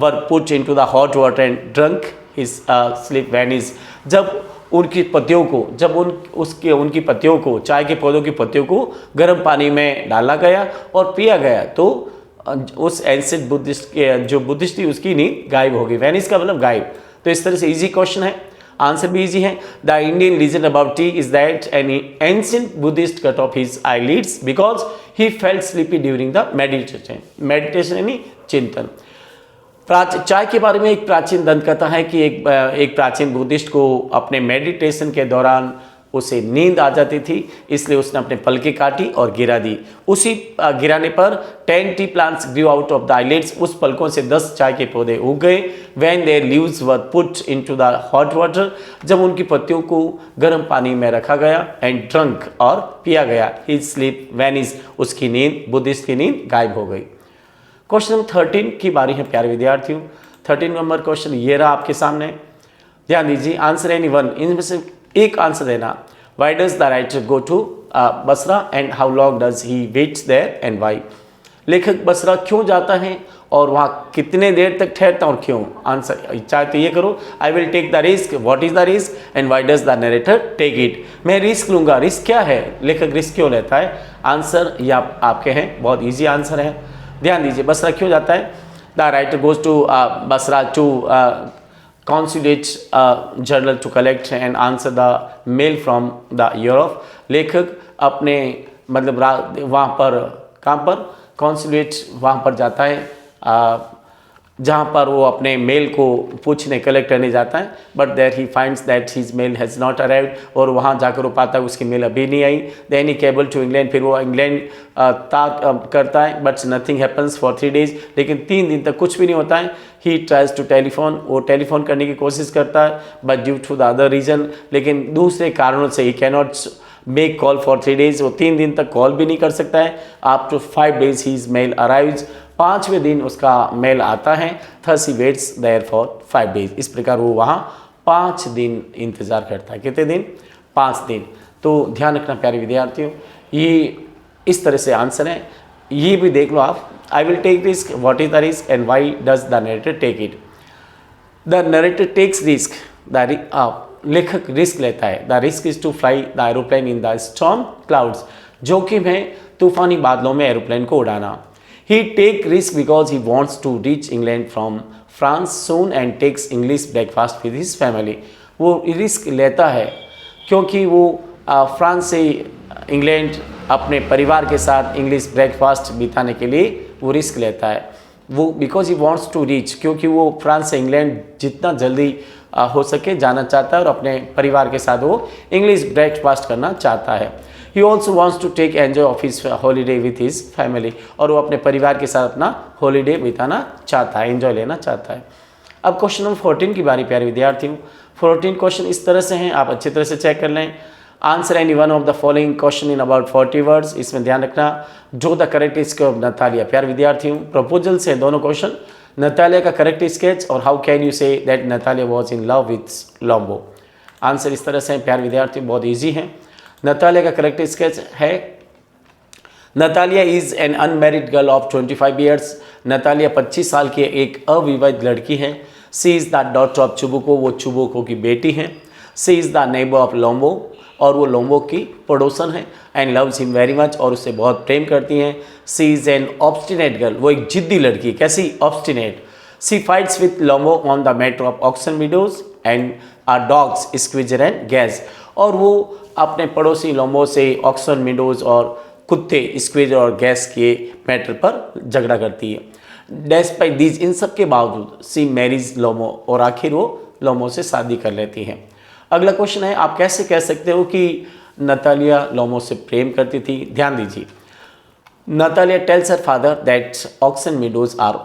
were put into the hot water and drunk, his sleep vanished। जब उनकी पत्तियों को, जब उनकी पत्तियों को, चाय के पौधों की पत्तियों को गर्म पानी में डाला गया और पिया गया, तो उस एंशिएंट बुद्धिस्ट के जो बुद्धिस्ट थी उसकी नींद गायब हो गई। वैनिस का मतलब गायब। तो इस तरह से इजी क्वेश्चन है, आंसर भी इजी है। The Indian legend about T is that N ancient Buddhist cut off his eyelids because he felt sleepy during the meditation. Meditation यानी चिंतन। चाय के बारे में एक प्राचीन दंत कथा है कि एक प्राचीन बुद्धिस्ट को अपने मेडिटेशन के दौरान उसे नींद आ जाती थी, इसलिए उसने अपने पलकें काटी और गिरा दी। उसी गिराने पर 10 T plants Guru out of the eyelids. उस पलकों से 10 चाय के पौधे उग गए। When there leaves were put into the hot water, जब उनकी पत्तियों को गर्म पानी में रखा गया, एंड ड्रंक और पिया गया, हिज स्लीप वैनिश, उसकी नींद, बुद्धिस्ट की नींद गायब हो गई। क्वेश्चन नंबर 13 की बारी है प्यारे विद्यार्थियों। 13 नंबर क्वेश्चन ये रहा आपके सामने, ध्यान दीजिए। आंसर एनी वन, इनमें से एक आंसर देना। Why does the writer go to Basra and how long does he waits there and why. लेखक बसरा क्यों जाता है और वहाँ कितने देर तक ठहरता और क्यों। आंसर चाहे तो ये करो, I will take the risk, what is the risk and why does the narrator take it. मैं रिस्क लूँगा, रिस्क क्या है, लेखक रिस्क क्यों लेता है। आंसर ये आपके हैं, बहुत ईजी आंसर है। ध्यान दीजिए, बसरा क्यों जाता है। The writer goes to Basra to consulate journal to collect and answer the mail from the Europe। लेखक अपने मतलब वहाँ पर, कहाँ पर, कॉन्सुलेट वहाँ पर जाता है जहाँ पर वो अपने मेल को पूछने, कलेक्ट करने जाता है। But there he finds that his mail has not arrived, और वहाँ जाकर वो पाता है उसकी मेल अभी नहीं आई। Then he cable to England, फिर वो इंग्लैंड करता है, but nothing happens for 3 days, लेकिन 3 दिन तक कुछ भी नहीं होता है। ही ट्राइज टू टेलीफोन, वो टेलीफोन करने की कोशिश करता है, but due to the other reason, लेकिन दूसरे कारणों से he cannot make call for 3 days, वो 3 दिन तक कॉल भी नहीं कर सकता है। Up to 5 days his mail arrives, 5वें दिन उसका मेल आता है। Thus he waits there for 5 days, इस प्रकार वो वहाँ 5 दिन इंतज़ार करता है। कितने दिन, 5 दिन। तो ध्यान रखना प्यारे विद्यार्थियों, ये इस तरह से आंसर है। ये भी देख लो आप, I will take risk, what is the risk and why does the narrator take it. The narrator takes risk, लेखक रिस्क लेता है। The risk is to fly the aeroplane in the storm clouds, जोखिम है तूफानी बादलों में aeroplane को उड़ाना। He take risk because he wants to reach England from France soon and takes English breakfast with his family. वो risk लेता है क्योंकि वो फ्रांस से इंग्लैंड अपने परिवार के साथ इंग्लिश ब्रेकफास्ट बिताने के लिए वो रिस्क लेता है। वो because he wants to reach, क्योंकि वो फ्रांस से इंग्लैंड जितना जल्दी हो सके जाना चाहता है और अपने परिवार के साथ वो इंग्लिश ब्रेकफास्ट करना चाहता है। He also wants to take enjoy of his holiday with his family, और वो अपने परिवार के साथ अपना हॉलीडे बिताना चाहता है, एंजॉय लेना चाहता है। अब क्वेश्चन नंबर 14 की बारी प्यारे विद्यार्थियों। 14 क्वेश्चन इस तरह से हैं, आप अच्छी तरह से चेक कर लें। Answer any one of the following question in about 40 words. इसमें ध्यान रखना, जो the correct sketch of Natalia. प्यारे विद्यार्थियों, प्रपोजल से दोनों क्वेश्चन। नतालिया का करेक्ट स्केच और how can you say that Natalia was in love with Lombo. Answer इस तरह से प्यारे विद्यार्थियों, बहुत ईजी है। नतालिया का करेक्ट स्केच है, Natalia is an unmarried girl of 25 years। Natalia 25 साल की एक अविवाहित लड़की है। She is the daughter of Chubukov, वो चुबुको की बेटी है। She is the neighbour of Lombo, और वो लोम्बो की पड़ोसन है। And loves him very much, और उससे बहुत प्रेम करती हैं। She is an obstinate girl, वो एक जिद्दी लड़की। कैसी, obstinate. She fights with Lombo on the matter of Oxen Meadows and our dogs Squeezer and Guess, और वो अपने पड़ोसी लोम्बो से ऑक्सन मीडोज और कुत्ते स्क्विजर और गैस के मैटर पर झगड़ा करती है। डेस्पाइट दीज, इन सब के बावजूद सी मैरिज लोम्बो, और आखिर वो लोम्बो से शादी कर लेती है। अगला क्वेश्चन है, आप कैसे कह सकते हो कि नतालिया लोम्बो से प्रेम करती थी। ध्यान दीजिए, Natalia tells her father that oxen meadows are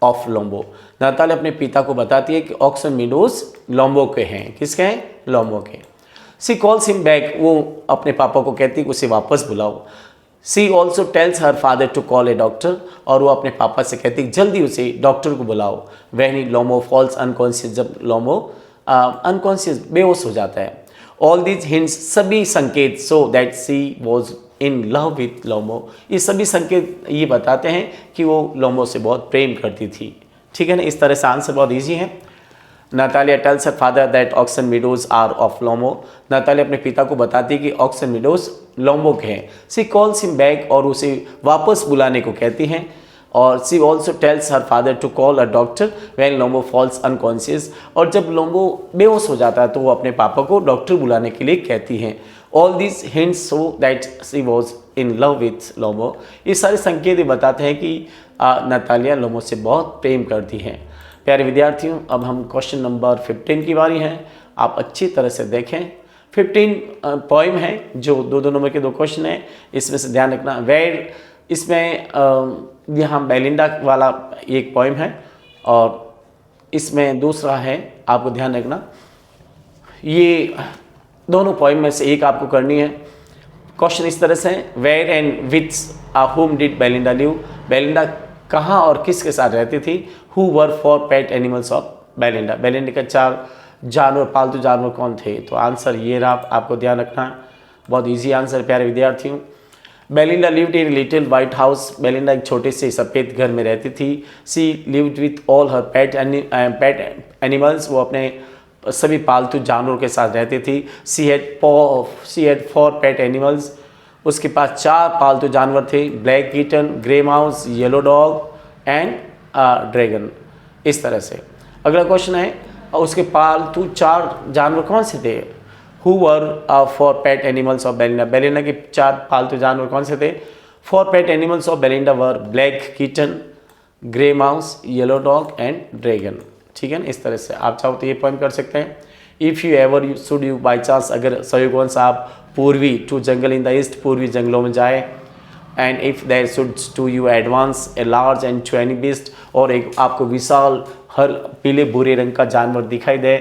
of Lombo. Natalia अपने पिता को बताती है कि ऑक्सन मीडोज लोम्बो के हैं। किसके हैं, लोम्बो के। सी कॉल्स हिम बैक, वो अपने पापा को कहती है कि उसे वापस बुलाओ। She also tells her father to call a doctor, और वो अपने पापा से कहती है जल्दी उसे डॉक्टर को बुलाओ। वैन ही लोमो फॉल्स अनकॉन्शियस, जब लोमो अनकॉन्शियस बेहोश हो जाता है। ऑल दीज हिंट्स, सभी संकेत, so that she was in love with Lomov, ये सभी संकेत ये बताते हैं कि वो लोमो से बहुत प्रेम करती थी। ठीक है ना, इस तरह से आंसर बहुत ईजी है। Natalia tells her father that oxen meadows are of Lomov, Natalia अपने पिता को बताती है कि ऑक्सन मीडोज लोमो के हैं। सी कॉल्स हिम बैक, और उसे वापस बुलाने को कहती हैं। और she also tells her father to call a doctor when Lomov falls unconscious, और जब लोमो बेहोश हो जाता है तो वो अपने पापा को डॉक्टर बुलाने के लिए कहती हैं। All this hints so that she was in love with Lomov, ये सारे संकेत बताते हैं कि नातालिया लोमो से बहुत प्रेम करती हैं। प्यारे विद्यार्थियों, अब हम क्वेश्चन नंबर 15 की बारी है। आप अच्छी तरह से देखें। 15 पोइम है जो दो नंबर के 2 क्वेश्चन हैं, इसमें से ध्यान रखना। वेयर, इसमें यहाँ बेलिंडा वाला एक पोइम है, और इसमें दूसरा है, आपको ध्यान रखना। ये दोनों पोइम में से एक आपको करनी है। क्वेश्चन इस तरह से है, where and with whom did Belinda live, Belinda कहाँ और किसके साथ रहती थी। Who were four pet animals of Belinda, Belinda के 4 जानवर, पालतू जानवर कौन थे। तो आंसर ये रहा, आपको ध्यान रखना है। बहुत इजी आंसर प्यारे विद्यार्थियों। Belinda lived in little white house, Belinda एक छोटे से सफ़ेद घर में रहती थी। She lived with all her pet animals, वो अपने सभी पालतू जानवरों के साथ रहती थी। सी हैड 4 पेट एनिमल्स, उसके पास 4 पालतू जानवर थे। Black kitten, grey mouse, yellow dog and dragon. इस तरह से अगला क्वेश्चन है, उसके पालतू 4 जानवर कौन से थे। Who were four pet animals of Belinda, Belinda के 4 पालतू जानवर कौन से थे। 4 पेट animals of Belinda were black kitten, grey mouse, yellow dog and dragon. ठीक है ना, इस तरह से आप चाहो तो ये पॉइंट कर सकते हैं। If you ever should you by chance, अगर संयोगवश आप पूर्वी to jungle in the east, पूर्वी जंगलों में जाए। And if there should to you advance a large and tawny beast, और एक आपको विशाल हर पीले भूरे रंग का जानवर दिखाई दे।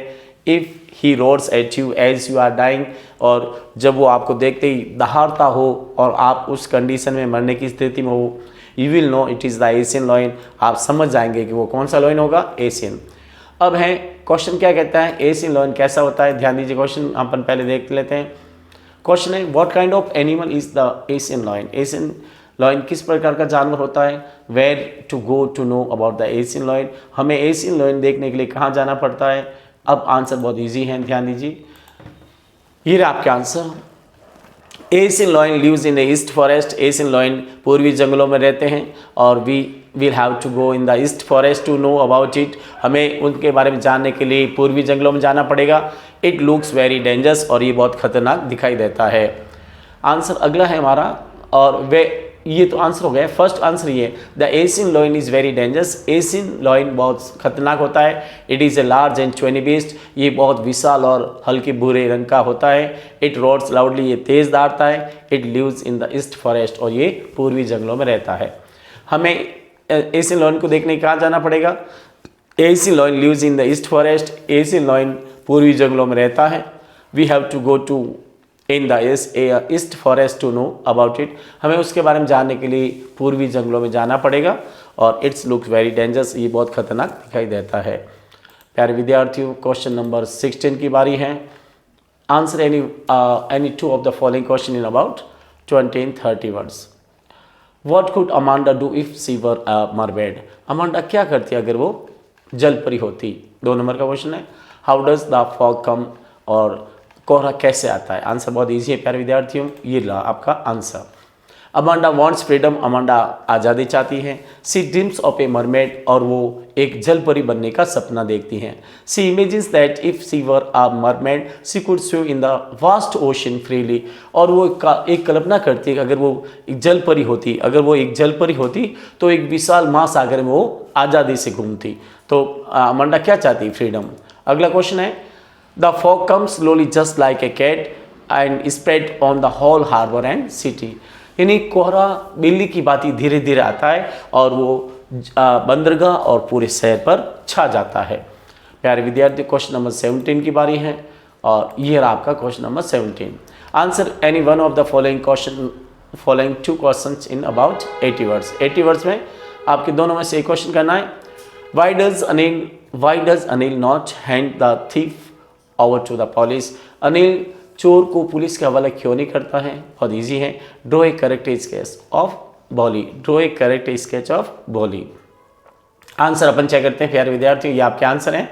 If he roars at you as you are dying, और जब वो आपको देखते ही दहाड़ता हो और आप उस कंडीशन में मरने की स्थिति में हो, you will know it is the Asian lion, आप समझ जाएंगे कि वो कौन सा लॉयन होगा, एशियन। अब है क्वेश्चन क्या कहता है, एशियन लॉयन कैसा होता है। ध्यान दीजिए, क्वेश्चन अपन पहले देख लेते हैं। क्वेश्चन है, what kind of animal is the Asian lion, Asian lion किस प्रकार का जानवर होता है। Where to go to know about the Asian lion, हमें एशियन लॉयन देखने के लिए कहाँ जाना पड़ता है। अब आंसर बहुत ईजी है, ध्यान दीजिए, ये रहा आपके answer. Asian lion lives in the east forest, Asian lion पूर्वी जंगलों में रहते हैं, और we will have to go in the east forest to know about it, हमें उनके बारे में जानने के लिए पूर्वी जंगलों में जाना पड़ेगा। इट लुक्स वेरी डेंजरस, और ये बहुत खतरनाक दिखाई देता है। आंसर अगला है हमारा, और वे ये तो आंसर हो गया। फर्स्ट आंसर ये, the Asian lion is very dangerous, Asian lion बहुत खतरनाक होता है। It is a large and tawny beast, ये बहुत विशाल और हल्के भूरे रंग का होता है। इट रोड्स लाउडली, ये तेज़ दौड़ता है। It lives in the east forest, और ये पूर्वी जंगलों में रहता है। हमें एशियन लॉयन को देखने कहाँ जाना पड़ेगा। Asian lion lives in the east forest, Asian lion पूर्वी जंगलों में रहता है। We have to go to in the east forest to know about it, हमें उसके बारे में जानने के लिए पूर्वी जंगलों में जाना पड़ेगा। और इट्स लुक्स वेरी डेंजरस, ये बहुत खतरनाक दिखाई देता है। प्यारे विद्यार्थियों, क्वेश्चन नंबर 16 की बारी है। Answer any 2 of the following question in about 20-30 words. What could Amanda do if she were a mermaid, Amanda क्या करती अगर वो जल परी होती। 2 नंबर का क्वेश्चन है। हाउ डज द फॉग कम, और कोहरा कैसे आता है। आंसर बहुत ईजी है प्यारे विद्यार्थियों, ये रहा आपका answer. Amanda wants freedom, Amanda आज़ादी चाहती है। सी ड्रीम्स ऑफ ए मरमेड, और वो एक जल परी बनने का सपना देखती हैं। She imagines that if she were a mermaid she could swim in the vast ocean freely, और वो एक कल्पना करती है कि अगर वो एक जल परी होती, अगर वो एक जल परी होती तो एक विशाल महासागर में वो आज़ादी से घूमती। तो अमांडा क्या चाहती, फ्रीडम। अगला क्वेश्चन है, the fog comes slowly just like a cat and spread on the whole harbour and city, यानी कोहरा बिल्ली की बात धीरे धीरे आता है और वो बंदरगाह और पूरे शहर पर छा जाता है। प्यारे विद्यार्थी, क्वेश्चन नंबर 17 की बारी है, और ये रहा आपका question number 17। Answer any one of the following question following 2 questions in about 80 words. 80 words में आपके दोनों में से एक क्वेश्चन करना है। Why does Anil not hand the thief over to the police? Anil चोर को पुलिस के हवाले क्यों नहीं करता है? बहुत इजी है। Draw a correct sketch of Bolly. Draw a correct sketch of Bolly. Answer अपन चेक करते हैं प्यारे विद्यार्थियों, ये आपके आंसर हैं।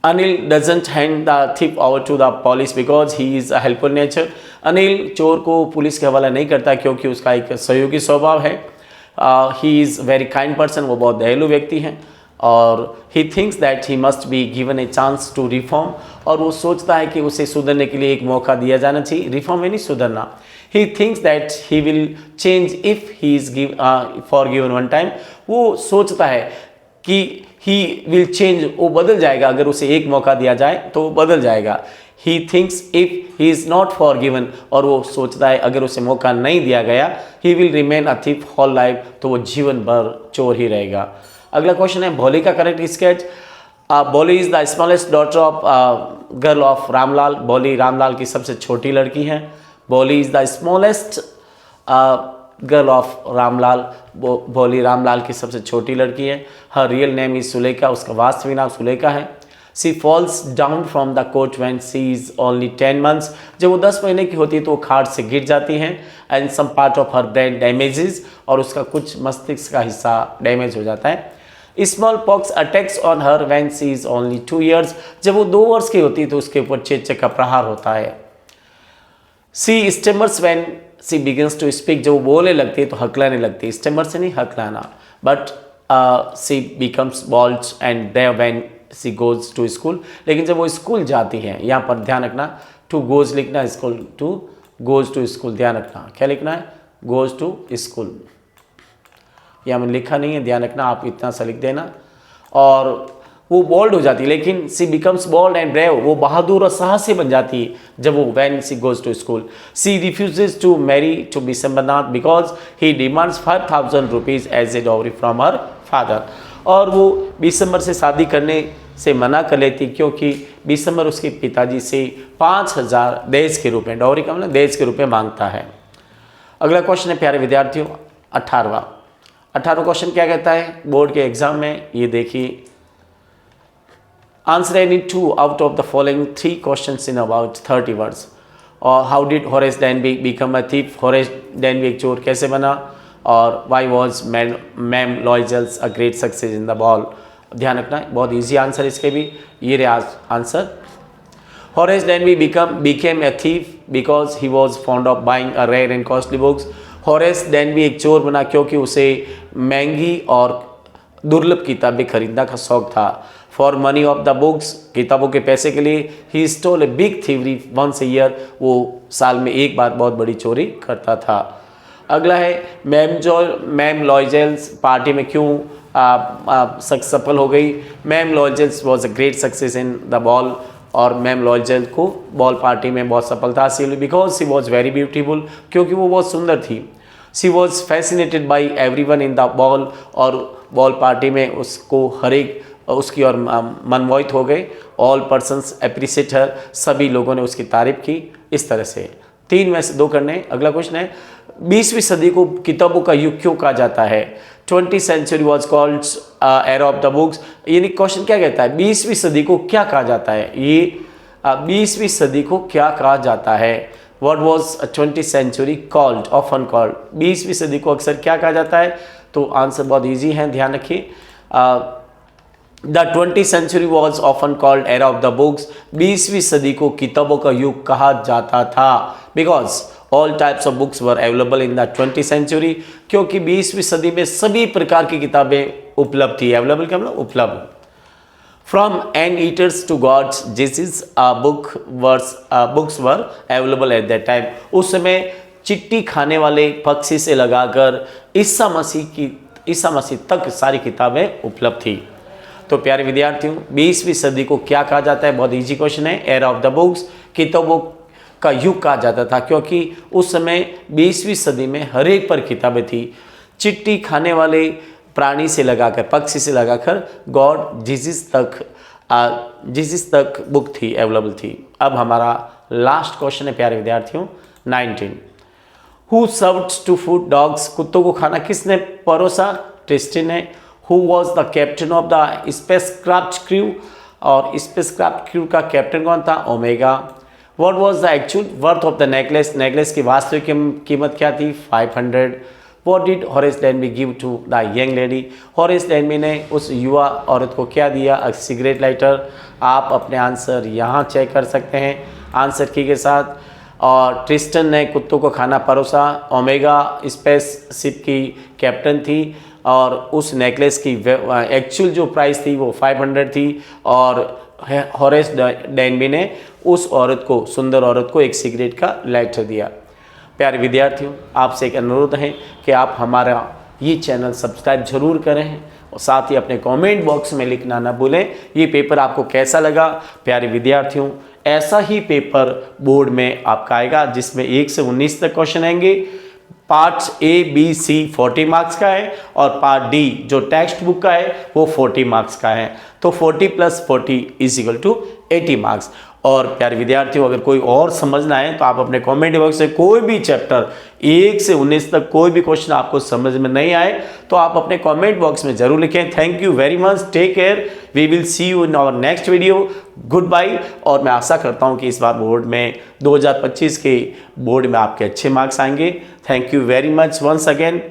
Anil doesn't hand the thief over to the police because he is a helpful nature. Anil चोर को पुलिस के हवाला नहीं करता क्योंकि उसका एक सहयोगी स्वभाव है। He is very kind person, वो बहुत दयालु व्यक्ति हैं। और he thinks that he must be given a chance to reform, और वो सोचता है कि उसे सुधरने के लिए एक मौका दिया जाना चाहिए। रिफॉर्म में नहीं, सुधरना। He thinks that he will change if he is forgiven one time. वो सोचता है कि ही विल चेंज, वो बदल जाएगा अगर उसे एक मौका दिया जाए तो वो बदल जाएगा। He thinks if he is not for given, और वो सोचता है अगर उसे मौका नहीं दिया गया, he will remain a thief whole life, तो वो जीवन भर चोर ही रहेगा। अगला क्वेश्चन है भोली का correct sketch. Bholi is the smallest daughter of girl of Ramlal. Bholi Ramlal की सबसे छोटी लड़की है। Bholi is the smallest girl of Ramlal. Bholi Ramlal की सबसे छोटी लड़की है। Her real name is Sulekha, उसका वास्तविक नाम सुलेखा है। She falls down from the coach when she is only 10 months। जब वो 10 महीने की होती है तो वो खाट से गिर जाती हैं। And some part of her brain damages, और उसका कुछ मस्तिष्क का हिस्सा डैमेज हो जाता है। Small pox attacks on her when she is only 2 years। जब वो 2 वर्ष की होती है तो उसके ऊपर चेचक का प्रहार होता है। She stammers when she begins to speak. जब वो बोलने लगती है तो हकलाने लगती है। स्टेमर से नहीं, हकलाना। But she becomes bold and there when she goes to school. लेकिन जब वो स्कूल जाती है, यहाँ पर ध्यान रखना, टू गोज लिखना, school to goes to school, ध्यान रखना। क्या लिखना है? Goes to school. यहाँ मैंने लिखा नहीं है, ध्यान रखना, आप इतना सा लिख देना। और वो बोल्ड हो जाती है, लेकिन she becomes bold and brave, वो बहादुर और साहसी बन जाती है जब वो when she goes to school. She refuses to marry to Bishambarnath because he demands 5000 rupees as a dowry from her father. और वो बिशंबर से शादी करने से मना कर लेती क्योंकि बिशंबर उसके पिताजी से 5000 दहेज के रूप में, डाउरी का मतलब दहेज के रूप में मांगता है। अगला क्वेश्चन है प्यारे विद्यार्थियों 18वां क्वेश्चन क्या कहता है बोर्ड के एग्जाम में, ये देखिए। Answer any 2 out of the following 3 questions in about 30 words. और how did Horace Denby become a thief. Horace Denby एक चोर कैसे बना। और why was ma'am Loisels a great success in the ball. ध्यान रखना है, बहुत इजी आंसर इसके भी। ये रहे answer. Horace Denby became a thief because he was fond of buying a rare and costly books। Horace Denby एक चोर बना क्योंकि उसे महंगी और दुर्लभ किताबें खरीदने का शौक था। For money of the books, किताबों के पैसे के लिए। He stole a big thievery once a year, वो साल में एक बार बहुत बड़ी चोरी करता था। अगला है मैम लॉयजल्स पार्टी में क्यों सफल हो गई। Ma'am Loisels was a great success in the ball. और मैम लॉयजल को बॉल पार्टी में बहुत सफलता हासिल हुई because she was very beautiful, क्योंकि वो बहुत सुंदर थी। She was fascinated by every one in the ball, और बॉल पार्टी में उसको हर एक उसकी और मनमोहित हो गए। ऑल पर्सनस अप्रिशिएट हर, सभी लोगों ने उसकी तारीफ की। इस तरह से 3 में से 2 करने। अगला क्वेश्चन है 20वीं सदी को किताबों का युग क्यों कहा जाता है। 20th century was called era of the books। यानी क्वेश्चन क्या कहता है 20वीं सदी को क्या कहा जाता है। ये 20वीं सदी को क्या कहा जाता है। What was 20th century called, often called। 20वीं सदी को अक्सर क्या कहा जाता है। तो आंसर बहुत इजी है, ध्यान रखिए। The 20th century was often called era of the books। 20वीं सदी को किताबों का युग कहा जाता था because all types of books were available in the 20th century। क्योंकि 20वीं सदी में सभी प्रकार की किताबें उपलब्ध थी। अवेलेबल क्या मतलब उपलब्ध। From an eaters to gods Jesus books were available at that time. उस समय चिट्ठी खाने वाले पक्षी से लगाकर ईसा मसीह तक सारी किताबें उपलब्ध थी। तो प्यारे विद्यार्थियों 20वीं सदी को क्या कहा जाता है, बहुत इजी क्वेश्चन है। एरा ऑफ द बुक्स, किताबों का युग कहा जाता था क्योंकि उस समय 20वीं सदी में हर एक पर किताबें थी। चिट्ठी खाने वाले प्राणी से लगाकर, पक्षी से लगाकर गॉड जीसस तक बुक थी, अवेलेबल थी। अब हमारा लास्ट क्वेश्चन है प्यारे विद्यार्थियों 19। Who served to food dogs, कुत्तों को खाना किसने परोसा, ट्रिस्टिन ने। Who was the captain of the spacecraft crew, और स्पेसक्राफ्ट क्रू का कैप्टन कौन था, Omega. What was the actual worth of the necklace, necklace की वास्तविक कीमत क्या थी, 500। What did Horace Denby give to the young lady? Horace Denby ने उस युवा औरत को क्या दिया, अ सिगरेट लाइटर। आप अपने आंसर यहाँ चेक कर सकते हैं आंसर की के साथ। और ट्रिस्टन ने कुत्तों को खाना परोसा, ओमेगा स्पेसशिप की कैप्टन थी, और उस नेकलेस की एक्चुअल जो प्राइस थी वो 500 थी, और हॉरेस डेनबी ने उस औरत को, सुंदर औरत को एक सिगरेट का लाइटर दिया। प्यारे विद्यार्थियों, आपसे एक अनुरोध है कि आप हमारा ये चैनल सब्सक्राइब जरूर करें, और साथ ही अपने कमेंट बॉक्स में लिखना ना भूलें ये पेपर आपको कैसा लगा। प्यारे विद्यार्थियों, ऐसा ही पेपर बोर्ड में आपका आएगा जिसमें 1 से 19 तक क्वेश्चन आएंगे। Part A B C 40 marks का है, और पार्ट डी जो टेक्स्ट बुक का है वो 40 मार्क्स का है। तो 40 + 40 = 80 मार्क्स। और प्यारे विद्यार्थियों, अगर कोई और समझना है तो आप अपने कमेंट बॉक्स से कोई भी चैप्टर 1 से 19 तक कोई भी क्वेश्चन आपको समझ में नहीं आए तो आप अपने कमेंट बॉक्स में जरूर लिखें। Thank you very much, take care, we will see you in our next video, good bye. और मैं आशा करता हूँ कि इस बार बोर्ड में 2025 के बोर्ड में आपके अच्छे मार्क्स आएंगे। Thank you very much once again.